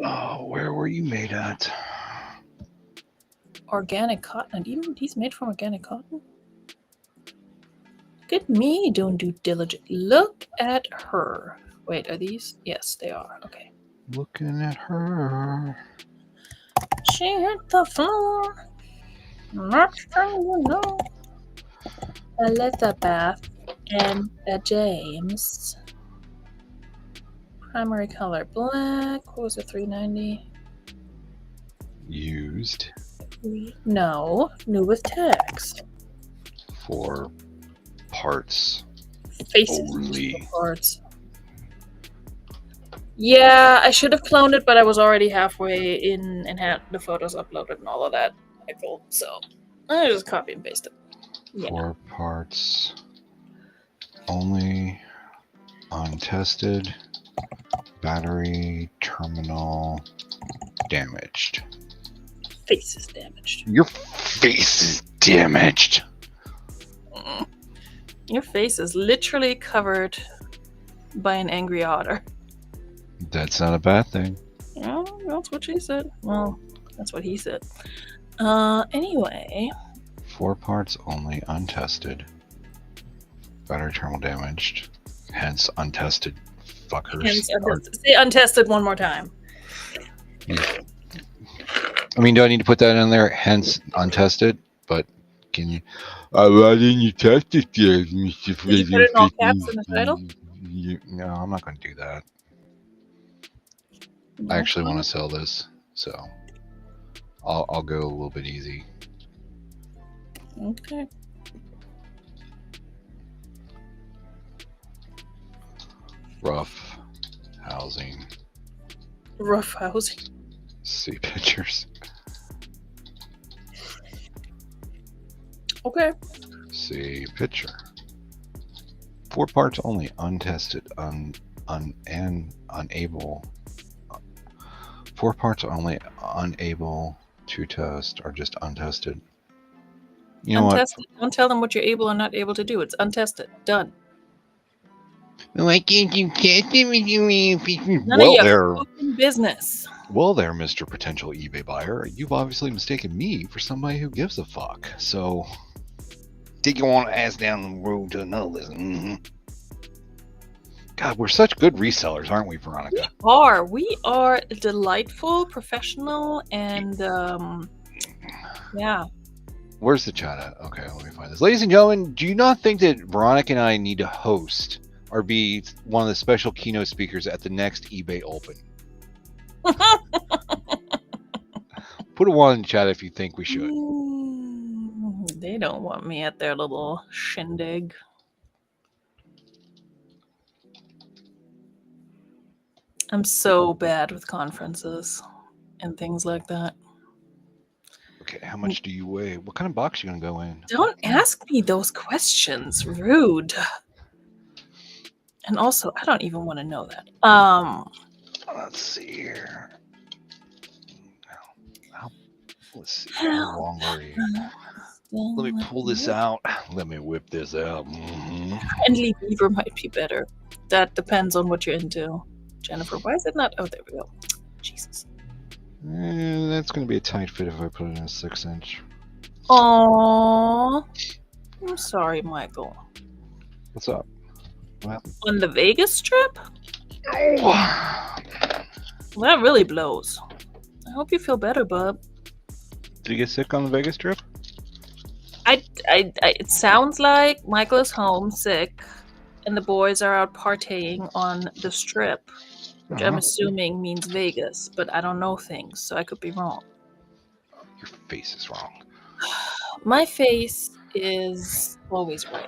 Oh, where were you made at? Organic cotton. And even these made from organic cotton? Look at me doing due diligence. Look at her. Wait, are these? Yes, they are. Okay. Looking at her. She hit the floor. Not sure you know. Elizabeth and James. Primary color black. What was it? 390. Used. No, new with text. For parts. Faces. Only. Parts. Yeah, I should have cloned it, but I was already halfway in and had the photos uploaded and all of that. So I just copy and paste it. Yeah. For parts only, untested, battery terminal damaged. Face is damaged. Your face is damaged. Your face is literally covered by an angry otter. That's not a bad thing. Yeah, that's what she said. Well, that's what he said. Anyway. 4 parts only, untested. Battery terminal damaged. Hence, untested fuckers. Say untested one more time. I mean, do I need to put that in there? Hence, untested. But can you? Why didn't you test it yet, Mr. Did you put it in all caps in the title? No, I'm not going to do that. No I actually want problem. to sell this, so I'll go a little bit easy. Okay. Rough housing. Rough housing. See pictures. Okay. See picture. 4 parts only, untested, and unable. 4 parts only, unable to test, or just untested. You know Untested. Don't tell them what you're able or not able to do. It's untested. Done. what? Why can't you test it with you? None of your fucking business. Well, there, Mr. Potential eBay buyer. You've obviously mistaken me for somebody who gives a fuck. So, take your own ass down the road to another listen. God, we're such good resellers, aren't we, Veronika? We are delightful, professional, and yeah. Where's the chat at? Okay, let me find this. Ladies and gentlemen, do you not think that Veronika and I need to host or be one of the special keynote speakers at the next eBay Open? Put a 1 in the chat if you think we should. They don't want me at their little shindig. I'm so bad with conferences and things like that. Okay, how much do you weigh? What kind of box you gonna go in? Don't ask me those questions. Rude. And also, I don't even want to know that. Let's see here. Let's see. How long are you? Let me pull this out. Let me whip this out. Friendly Beaver might be better. That depends on what you're into. Jennifer, why is it not? Oh, there we go. Jesus. That's going to be a tight fit if I put it in a 6-inch. Aww. I'm sorry, Michael. What's up? What happened? On the Vegas trip? Oh. Well, that really blows. I hope you feel better, bub. Did you get sick on the Vegas trip? It sounds like Michael is home sick, and the boys are out partying on the strip, which I'm assuming means Vegas, but I don't know things, so I could be wrong. Your face is wrong. My face is always right.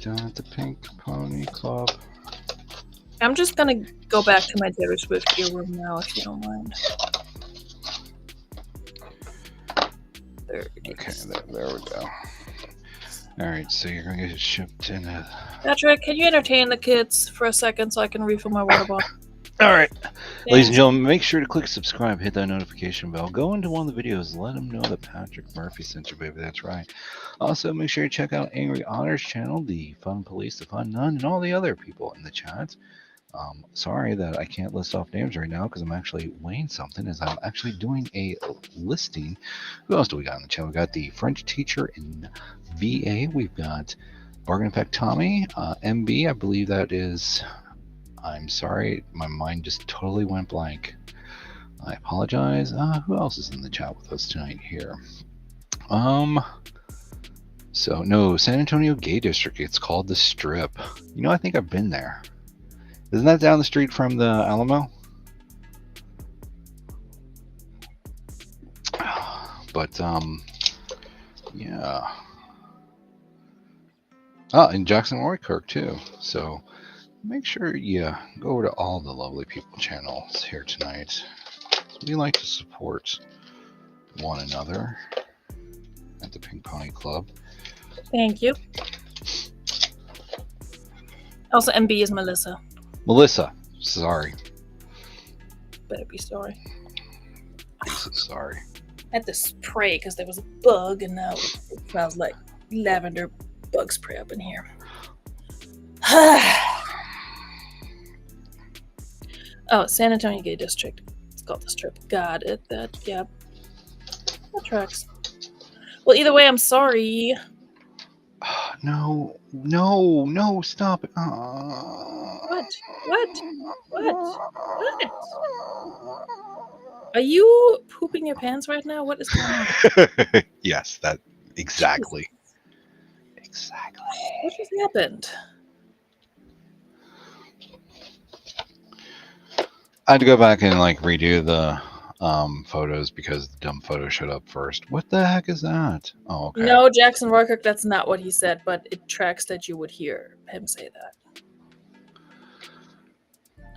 Down at the Pink Pony Club. I'm just gonna go back to my Taylor Swift gear room now, if you don't mind. Okay, there we go. Alright, so you're gonna get it shipped in a... Patrick, can you entertain the kids for a second so I can refill my water bottle? Alright. Thanks. Ladies and gentlemen, make sure to click subscribe, hit that notification bell, go into one of the videos, let them know that Patrick Murphy sent you, baby. That's right. Also, make sure you check out Angry Otter's channel, the Fun Police, the Fun Nun, and all the other people in the chat. Sorry that I can't list off names right now because I'm actually weighing something as I'm actually doing a listing. Who else do we got in the chat? We got the French teacher in VA. We've got Bargain Effect Tommy, MB. I believe that is... I'm sorry, my mind just totally went blank. I apologize. Who else is in the chat with us tonight here? So no, San Antonio Gay District. It's called the Strip. You know, I think I've been there. Isn't that down the street from the Alamo? But yeah. Oh, and Jackson Roykirk too. So make sure you go over to all the lovely people channels here tonight. We like to support one another at the Pink Pony Club. Thank you. Also, MB is Melissa. Melissa, sorry. Better be sorry. I'm so sorry. I had to spray because there was a bug, and now it smells like lavender bug spray up in here. Oh, San Antonio Gay District. It's called the Strip. Got it. Yeah. That tracks. Well, either way, I'm sorry. No, stop it. What? Are you pooping your pants right now? What is going on? Yes, that exactly. Exactly. What just happened? I had to go back and like redo the photos because the dumb photo showed up first. What the heck is that? Oh, okay. No, Jackson Roykirk, that's not what he said, but it tracks that you would hear him say that.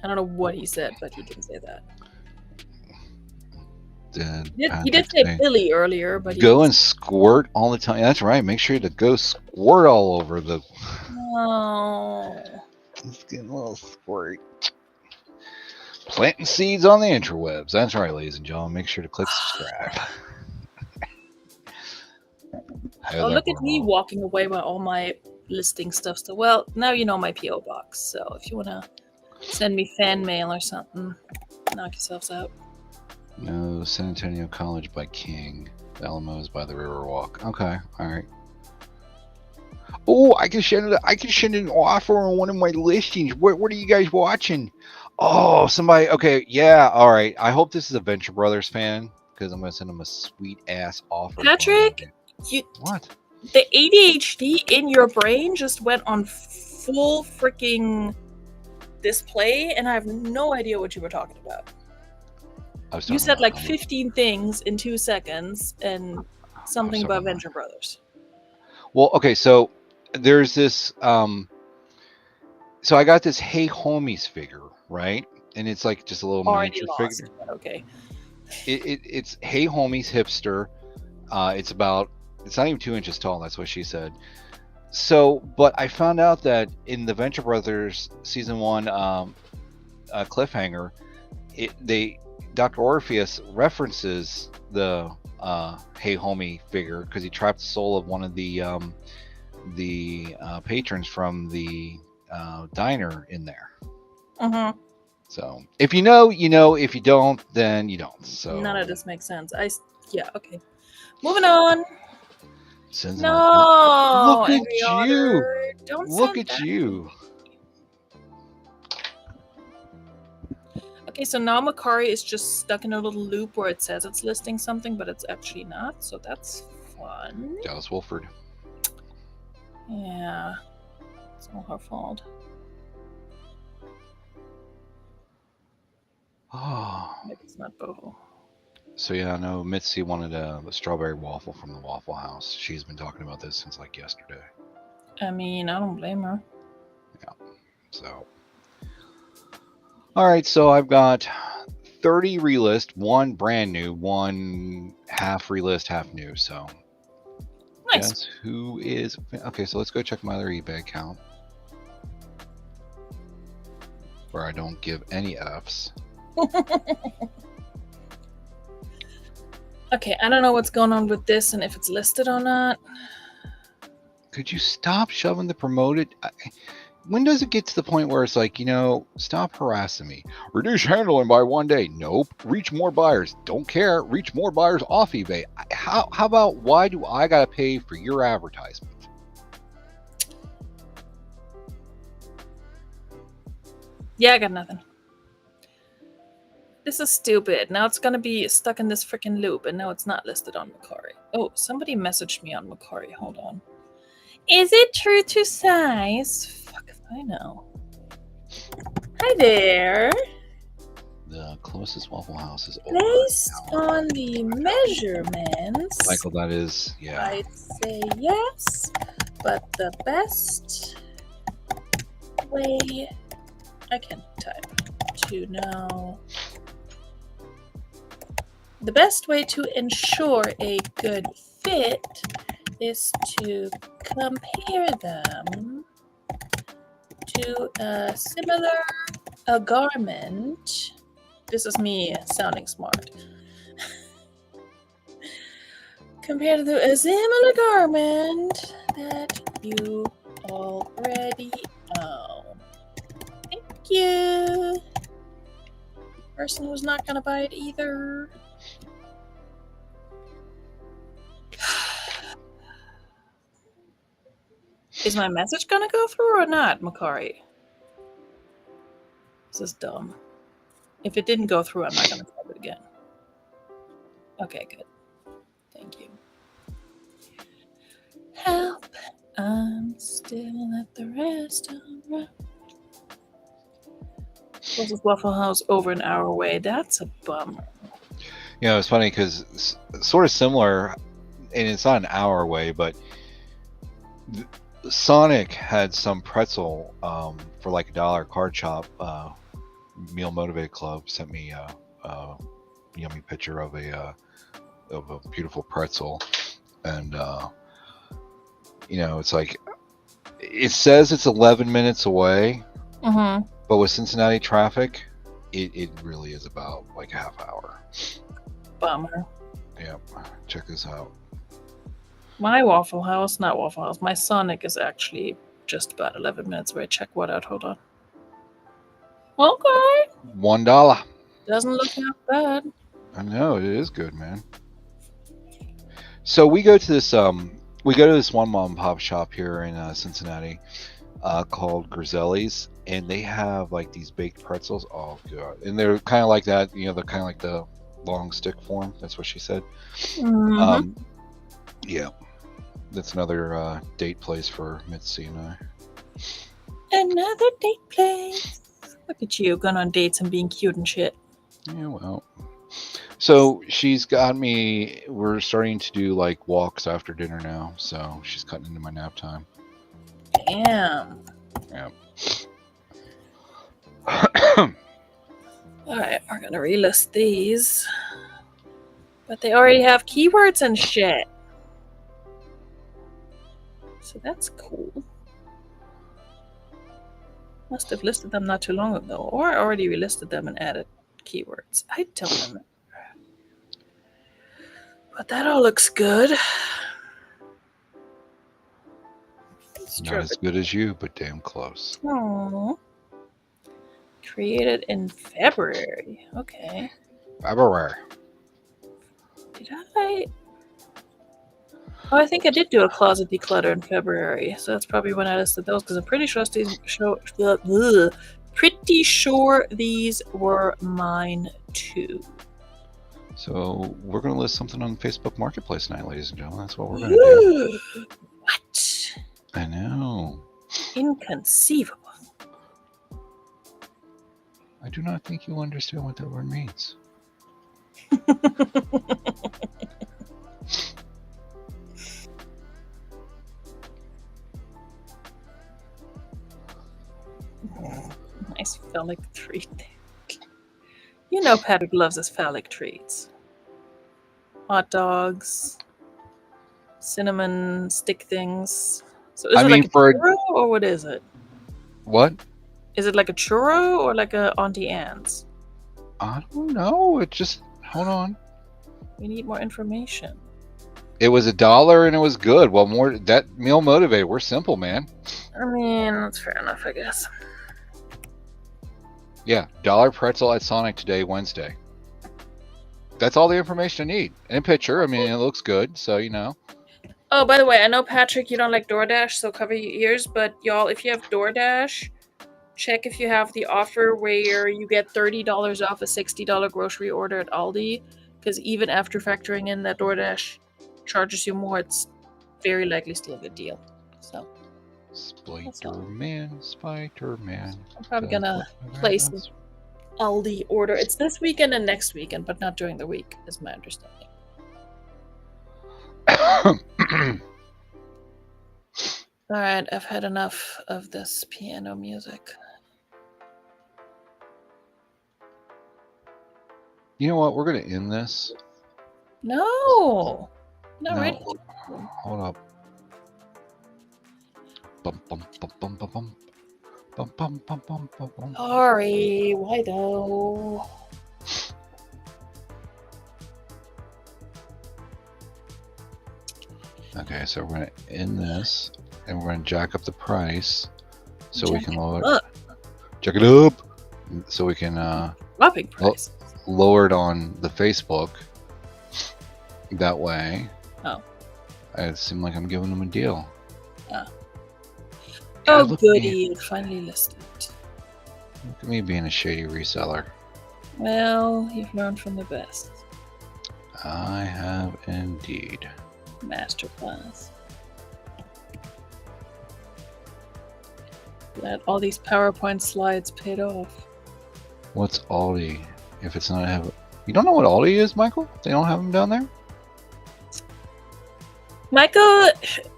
I don't know what he said, but he didn't say that. Did He did say Billy earlier, but he go and squirt all the time. That's right. Make sure to go squirt all over the. Oh. Just getting a little squirt. Planting seeds on the interwebs. That's right, ladies and gentlemen. Make sure to click subscribe. Oh, look at me walking away with all my listing stuff. So, well, now you know my P.O. box. So if you want to send me fan mail or something, knock yourselves out. No, San Antonio College by King. The Alamos by the Riverwalk. Okay, all right. Oh, I can send an offer on one of my listings. What are you guys watching? Oh, somebody. Okay, yeah, all right. I hope this is a Venture Brothers fan because I'm gonna send them a sweet ass offer. Patrick, what? The ADHD in your brain just went on full freaking display, and I have no idea what you were talking about. You said like 15 things in 2 seconds and something about Venture Brothers. Well, okay, so there's this. So I got this Hey Homies figure, right? And it's like just a little miniature figure. Okay. It's Hey Homies hipster. It's not even 2 inches tall. That's what she said. So, but I found out that in the Venture Brothers season 1 cliffhanger, Dr. Orpheus references the Hey Homie figure because he trapped the soul of one of the patrons from the diner in there. Mm-hmm. So if you know, you know. If you don't, then you don't. So none of this makes sense. Okay. Moving on. No, look at you! Don't look at you! Okay, so now Macari is just stuck in a little loop where it says it's listing something, but it's actually not. So that's fun. Dallas Wolford. Yeah, it's all her fault. Oh, maybe it's not Boho. So yeah, no, Mitzi wanted the strawberry waffle from the Waffle House. She's been talking about this since like yesterday. I mean, I don't blame her. Yeah. So. All right, so I've got 30 relist, 1 brand new, 1 half relist, half new. So. Nice. Guess who is? Okay, so let's go check my other eBay account, where I don't give any Fs. Okay, I don't know what's going on with this and if it's listed or not. Could you stop shoving the promoted? When does it get to the point where it's like, stop harassing me? Reduce handling by 1 day. Nope. Reach more buyers. Don't care. Reach more buyers off eBay. How about why do I got to pay for your advertisement? Yeah, I got nothing. This is stupid. Now it's gonna be stuck in this freaking loop, and now it's not listed on Macari. Oh, somebody messaged me on Macari. Hold on. Is it true to size? Fuck if I know. Hi there. The closest Waffle House is over. Based on the measurements, Michael, that is, yeah. I'd say yes, but the best way I can type to know. The best way to ensure a good fit is to compare them to a garment. This is me sounding smart. Compared to a similar garment that you already own. Thank you. Person who's not gonna buy it either. Is my message gonna go through or not, Macari? This is dumb. If it didn't go through, I'm not gonna type it again. Okay, good. Thank you. Help. Still at the restaurant. Closest Waffle House over an hour away. That's a bummer. You know, it's funny because sort of similar, and it's not an hour away, but Sonic had some pretzel for like $1 card shop. Meal Motivated Club sent me a yummy picture of a beautiful pretzel, and you know, it's like it says it's 11 minutes away, but with Cincinnati traffic, it really is about like a half hour. Bummer. Yep, check this out. My Waffle House, not Waffle House, my Sonic is actually just about 11 minutes away. Check what out. Hold on. Okay. $1. Doesn't look half bad. I know, it is good, man. So we go to this one mom and pop shop here in Cincinnati called Griselli's, and they have like these baked pretzels. Oh god. And they're kind of like that, you know, they're kind of like the long stick form. That's what she said. Yeah. That's another date place for Mitzi and I. Another date place. Look at you going on dates and being cute and shit. Yeah, well. So she's got me, we're starting to do like walks after dinner now. So she's cutting into my nap time. Damn. Yeah. Alright, we're gonna relist these. But they already have keywords and shit. So that's cool. Must have listed them not too long ago, or already relisted them and added keywords. I don't remember. But that all looks good. Not as good as you, but damn close. Aww. Created in February. Okay. February. Did I? Oh, I think I did do a closet declutter in February, so that's probably when I listed those because I'm pretty sure these were mine too. So we're going to list something on Facebook Marketplace tonight, ladies and gentlemen. That's what we're going to do. What? I know. Inconceivable. I do not think you understand what that word means. Nice phallic treat. You know Patrick loves his phallic treats. Hot dogs, cinnamon stick things. So is it like a churro or what is it? What? Is it like a churro or like a Auntie Anne's? I don't know. It just, hold on. We need more information. It was $1 and it was good. Well, more that meal motivated. We're simple, man. I mean, that's fair enough, I guess. Yeah, $1 pretzel at Sonic today, Wednesday. That's all the information I need. And a picture. I mean, it looks good, so you know. Oh, by the way, I know, Patrick, you don't like DoorDash, so cover your ears. But y'all, if you have DoorDash, check if you have the offer where you get $30 off a $60 grocery order at Aldi. Because even after factoring in that DoorDash charges you more, it's very likely still a good deal. So, Spider-Man. I'm probably gonna place an Aldi order. It's this weekend and next weekend, but not during the week, is my understanding. Alright, I've had enough of this piano music. You know what? We're going to end this. No! Not No, ready. hold up. Bum, bum, bum, bum, bum, bum. Bum, bum, bum, bum, bum, bum. Sorry, why though? Okay, so we're going to end this, and we're going to jack up the price so we can lower up. Jack it up so we can Dropping price. lower it on the Facebook. That way. Oh. It seemed like I'm giving them a deal. Oh, look goody, it finally listed. Look at me being a shady reseller. Well, you've learned from the best. I have indeed. Masterclass. Glad all these PowerPoint slides paid off. What's Aldi? If it's not have, you don't know what Aldi is, Michael? They don't have them down there. Michael,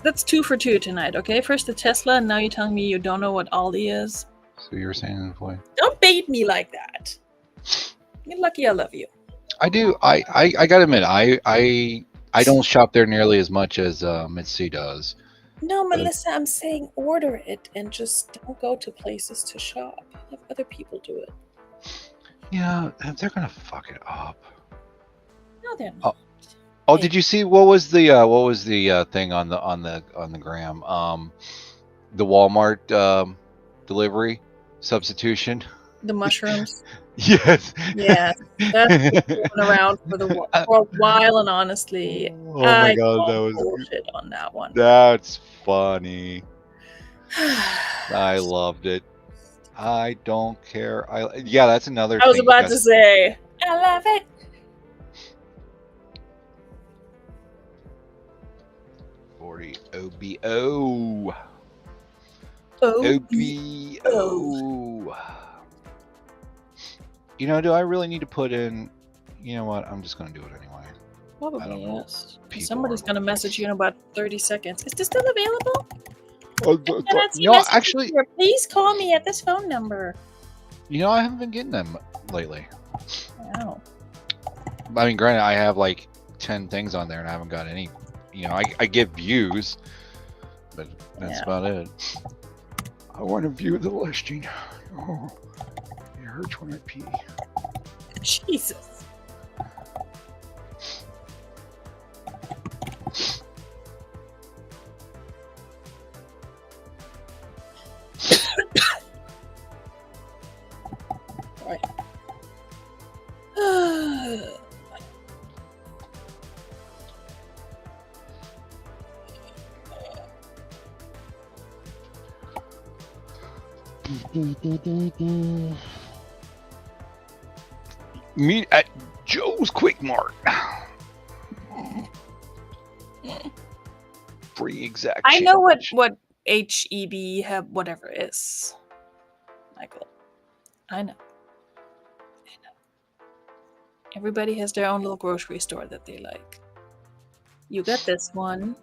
that's 2 for 2 tonight, okay? First the Tesla, and now you're telling me you don't know what Aldi is? So you were saying, boy. Don't bait me like that. You're lucky I love you. I do. I gotta admit, I don't shop there nearly as much as Mitzi does. No, Melissa, I'm saying order it and just don't go to places to shop. Have other people do it. Yeah, they're gonna fuck it up. No, they're not. Oh, did you see what was the thing on the gram? The Walmart delivery substitution. The mushrooms. Yes. Yeah, that's been going around for a while, and honestly, Oh my god, that was bullshit on that one. That's funny. I loved it. I don't care. Yeah, that's another. I was thing about to say, I love it. OBO. You know, do I really need to put in? You know what? I'm just going to do it anyway. Probably, yes. People Somebody's are- going to message you in about 30 seconds. Is this still available? No, actually, Here. Please call me at this phone number. you know, I haven't been getting them lately. Wow. I mean, granted, I have like 10 things on there and I haven't got any. You know, I get views, but that's about it. I want to view the listing. Oh, it hurts when I pee. Jesus. Right. Meet at Joe's Quick Mart. Free exact. I know change. what HEB have whatever is. Michael. I know. Everybody has their own little grocery store that they like. You got this one.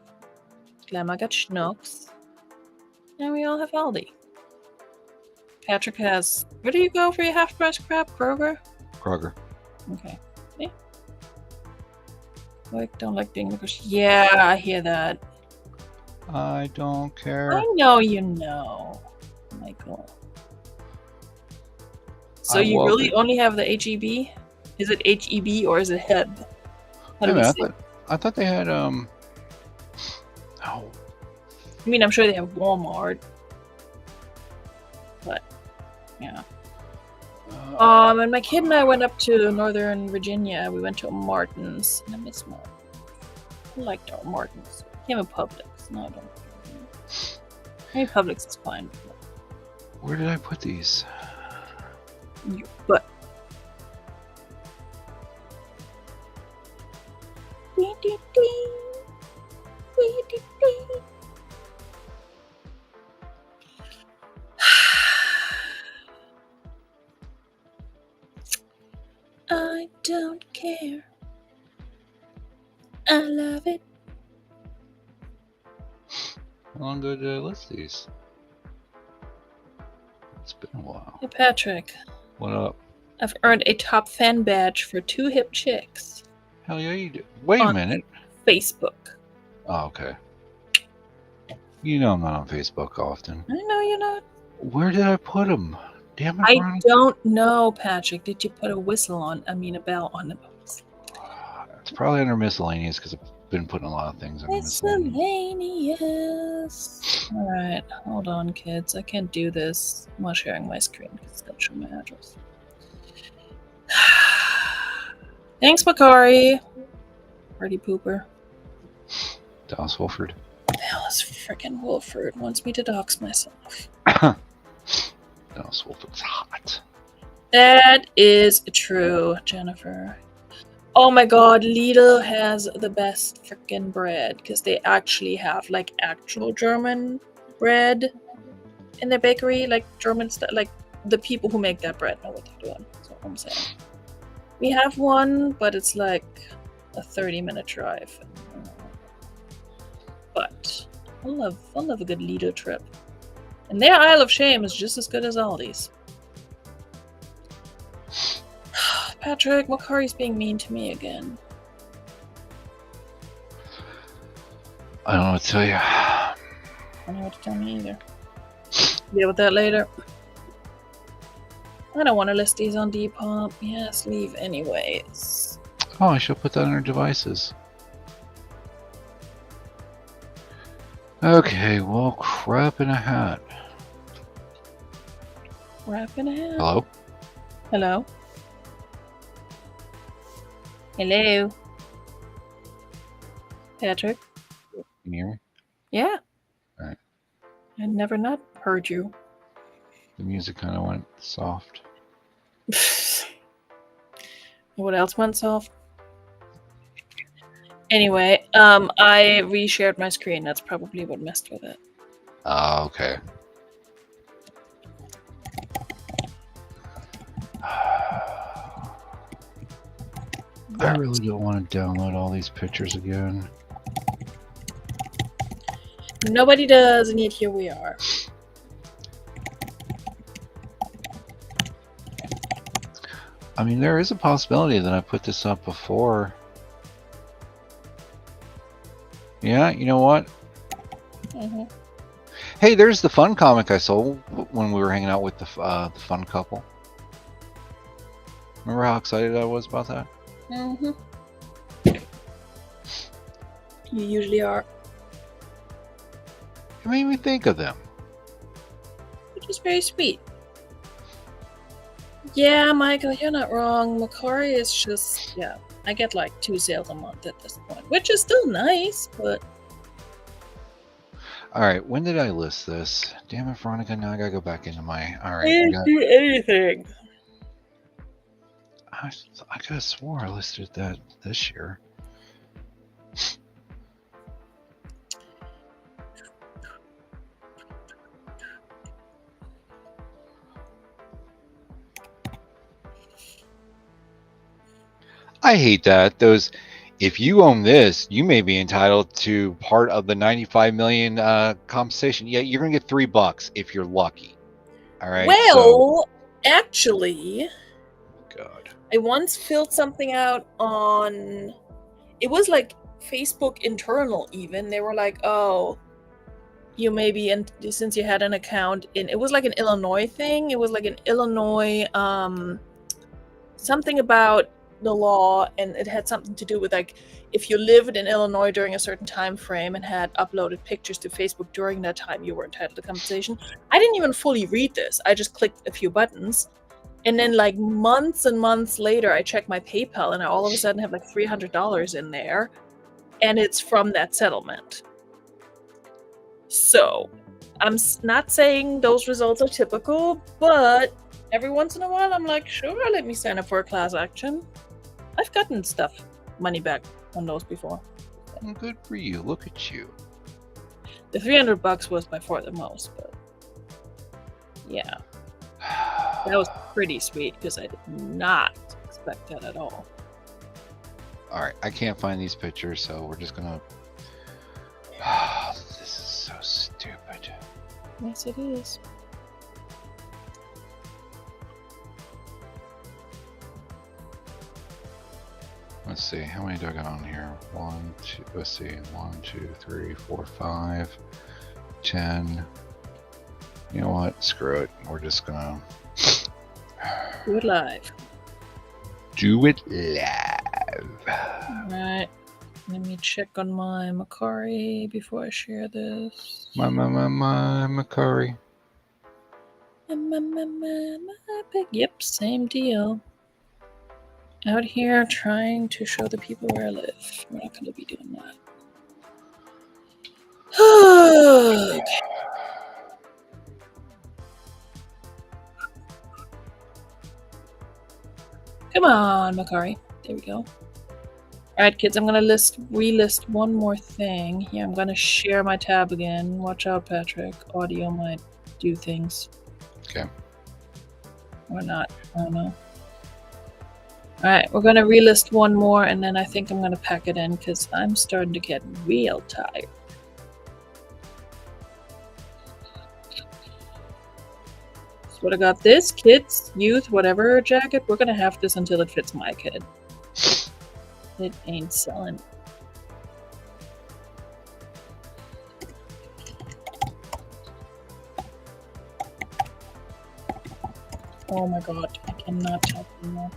Glamma got Schnucks. And we all have Aldi. Patrick has... Where do you go for your half-price crap? Kroger? Kroger. Okay. Yeah. Like, don't like being... Yeah, I hear that. I don't care. I know you know, Michael. So I you love really it. only have the HEB? Is it HEB or is it HEB? How do Hey, we man, say? I thought they had Oh, I mean, I'm sure they have Walmart. But, yeah. And my kid and I went up to Northern Virginia. We went to a Martin's, and I miss Martin's. I liked our Martin's. Came a Publix. No, I don't. Maybe Publix is fine. where did I put these? But. I don't care. I love it. How long ago did I list these? It's been a while. Hey, Patrick. What up? I've earned a top fan badge for 2 hip chicks. Hell yeah, you do. Wait a On minute. Facebook. Oh, okay. You know I'm not on Facebook often. I know you're not. Where did I put them? Damn it, I Veronika. don't know, Patrick. Did you put a whistle on? I mean, a bell on the box. It's probably under miscellaneous because I've been putting a lot of things under miscellaneous. Miscellaneous. Alright, hold on, kids. I can't do this. I'm not sharing my screen because it's going to show my address. Thanks, Makari. Party pooper. Dallas Wolford. Dallas frickin' Wolford wants me to dox myself. Dallas Wolford's hot. That is true, Jennifer. Oh my god, Lidl has the best frickin' bread because they actually have like actual German bread in their bakery, like German stuff, like the people who make that bread know what they're doing. That's what I'm saying. We have one, but it's like a 30-minute drive. But I love a good Lido trip. And their Isle of Shame is just as good as Aldi's. Patrick, Makari's being mean to me again. I don't know what to tell you. I don't know what to tell me either. Deal with that later. I don't want to list these on Depop. Yes, leave anyways. Oh, I should put that on our devices. Okay, well, crap in a hat. Crap in a hat. Hello? Hello? Hello? Patrick? Can you hear me? Yeah. Alright. I never not heard you. The music kind of went soft. What else went soft? Anyway, I reshared my screen. That's probably what messed with it. Oh, okay. I really don't want to download all these pictures again. Nobody does, and yet here we are. I mean, there is a possibility that I put this up before. Yeah, you know what? Mm-hmm. Hey, there's the fun comic I sold when we were hanging out with the fun couple. Remember how excited I was about that? Mm-hmm. You usually are. It made me think of them. Which is very sweet. Yeah, Michael, you're not wrong. Macari is just, yeah, I get like 2 sales a month at this point, which is still nice, but... Alright, when did I list this? Damn it, Veronika, now I gotta go back into my... I Alright, didn't do anything. I could have swore I listed that this year. I hate that. Those, if you own this, you may be entitled to part of the 95 million compensation. Yeah, you're gonna get $3 if you're lucky. All right. Well, actually, God. I once filled something out on... It was like Facebook internal even. They were like, oh, you may be in... Since you had an account in... It was like an Illinois thing. It was like an Illinois... something about the law, and it had something to do with like if you lived in Illinois during a certain time frame and had uploaded pictures to Facebook during that time, you were entitled to compensation. I didn't even fully read this. I just clicked a few buttons, and then like months and months later, I checked my PayPal, and I all of a sudden have like $300 in there, and it's from that settlement. So I'm not saying those results are typical, but every once in a while, I'm like, sure, let me sign up for a class action. I've gotten stuff, money back on those before. Well, good for you. Look at you. The $300 was by far the most, but yeah, that was pretty sweet because I did not expect that at all. All right, I can't find these pictures, so we're just gonna. This is so stupid. Yes, it is. Let's see, how many do I got on here? 1, 2, let's see, 1, 2, 3, 4, 5, 10. You know what? Screw it. We're just gonna Do it live. do it live. Alright. Let me check on my Macari before I share this. My Macari. Yep, same deal. Out here trying to show the people where I live. We're not going to be doing that. Okay. Come on, Macari. There we go. Alright, kids, I'm gonna relist one more thing. Here, I'm gonna share my tab again. Watch out, Patrick. Audio might do things. Okay. Or not. I don't know. Alright, we're gonna relist one more, and then I think I'm gonna pack it in, because I'm starting to get real tired. So what I got this, kids, youth, whatever jacket, we're gonna have this until it fits my kid. It ain't selling. Oh my god, I cannot type anymore.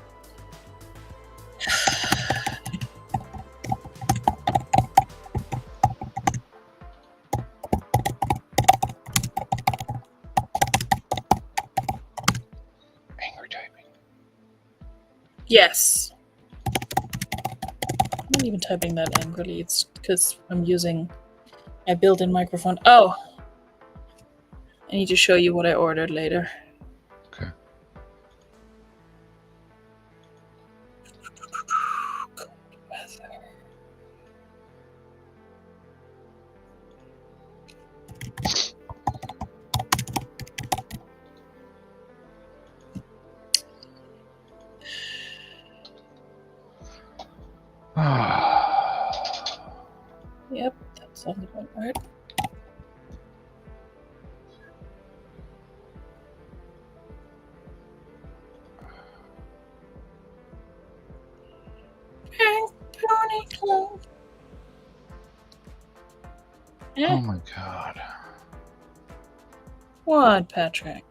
Angry typing. Yes. I'm not even typing that angrily, it's because I'm using my built-in microphone. Oh! I need to show you what I ordered later. Okay. Yep, that sounded about right. Pony club. Oh my god. What, Patrick?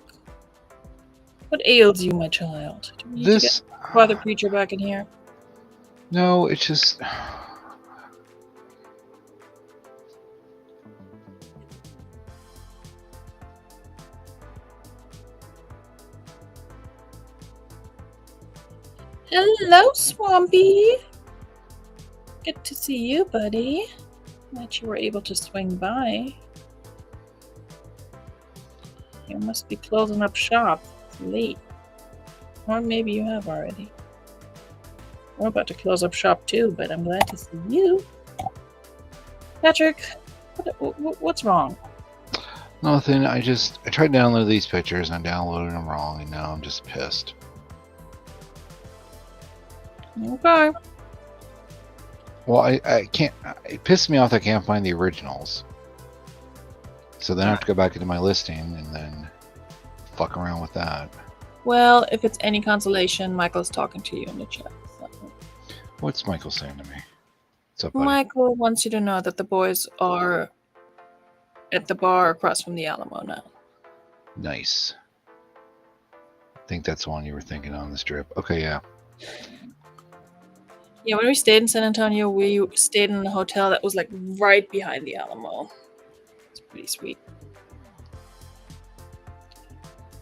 What ails you, my child? Do you need to This. get Father Preacher back in here? No, it's just. Hello, Swampy. Good to see you, buddy. That you were able to swing by. You must be closing up shop. It's late. Or maybe you have already. We're about to close up shop too, but I'm glad to see you. Patrick, what's wrong? Nothing. I tried to download these pictures and I downloaded them wrong, and now I'm just pissed. Okay. Well, I can't. It pissed me off that I can't find the originals. So then I have to go back into my listing and then fuck around with that. Well, if it's any consolation, Michael's talking to you in the chat. So. What's Michael saying to me? What's up, buddy? Michael wants you to know that the boys are at the bar across from the Alamo now. Nice. I think that's the one you were thinking on the strip. Okay, yeah. Yeah, when we stayed in San Antonio, we stayed in a hotel that was like right behind the Alamo. It's pretty sweet.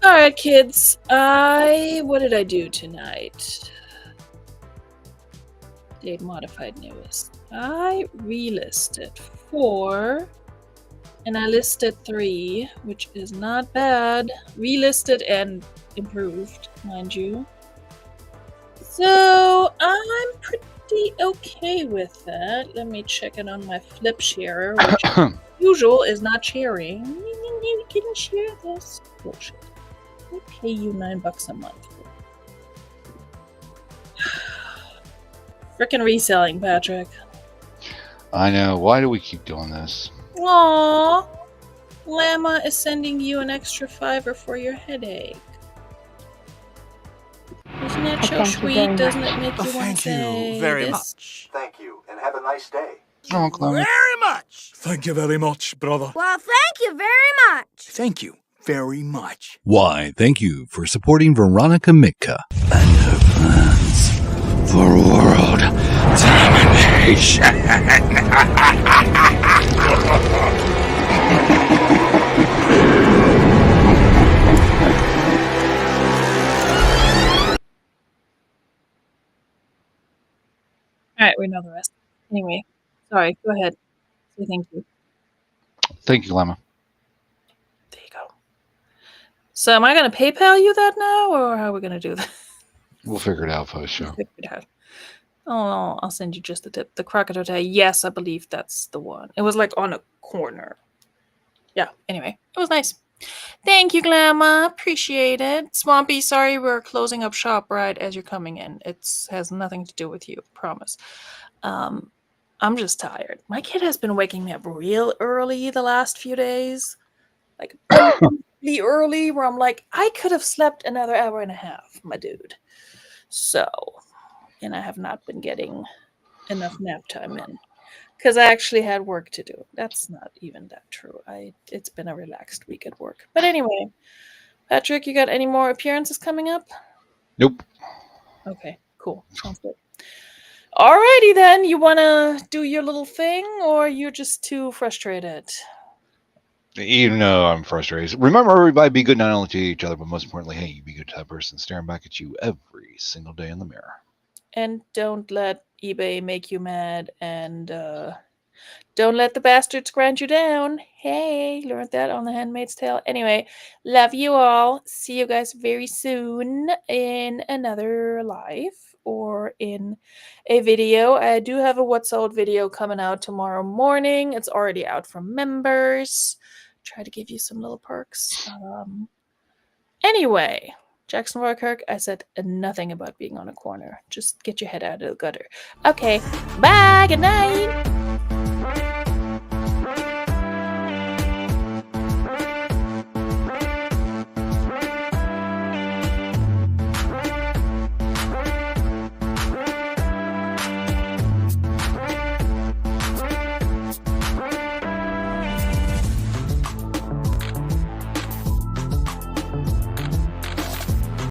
Alright, kids. What did I do tonight? Date modified newest. I relisted 4, and I listed 3, which is not bad. Relisted and improved, mind you. So I'm pretty okay with that. Let me check it on my flip sharer, which as usual is not sharing. You can share this bullshit. I pay you $9 a month. Frickin' reselling, Patrick. I know. Why do we keep doing this? Aww. Llama is sending you an extra $5 for your headache. Isn't that so sweet? Doesn't it make you want to Thank say you very this? much. Thank you, and have a nice day. Oh, Clement. Very much. Thank you very much, brother. Well, thank you very much. Thank you very much. Why, thank you for supporting Veronika Mitka and her plans for world domination. Alright, we know the rest. Anyway, sorry, go ahead. Say thank you. Thank you, Lemma. There you go. So am I going to PayPal you that now, or how are we going to do that? We'll figure it out post show. Figure it out. Oh, I'll send you just the tip. The Krakatoa. Yes, I believe that's the one. It was like on a corner. Yeah. Anyway, it was nice. Thank you, Glamma. Appreciate it. Swampy, sorry we're closing up shop right as you're coming in. It has nothing to do with you, promise. I'm just tired. My kid has been waking me up real early the last few days. Like really early, where I'm like, I could have slept another hour and a half, my dude. So, and I have not been getting enough nap time in. Because I actually had work to do. That's not even that true. It's been a relaxed week at work. But anyway, Patrick, you got any more appearances coming up? Nope. Okay, cool. Sounds good. Alrighty then. You wanna do your little thing, or you're just too frustrated? Even though I'm frustrated. Remember, everybody, be good not only to each other, but most importantly, hey, you be good to that person staring back at you every single day in the mirror. And don't let eBay make you mad, and don't let the bastards grind you down. Hey, learned that on The Handmaid's Tale. Anyway, love you all. See you guys very soon in another live or in a video. I do have a What's Old video coming out tomorrow morning. It's already out for members. Try to give you some little perks. Anyway, Jackson Roykirk, I said nothing about being on a corner. Just get your head out of the gutter. Okay, bye, good night.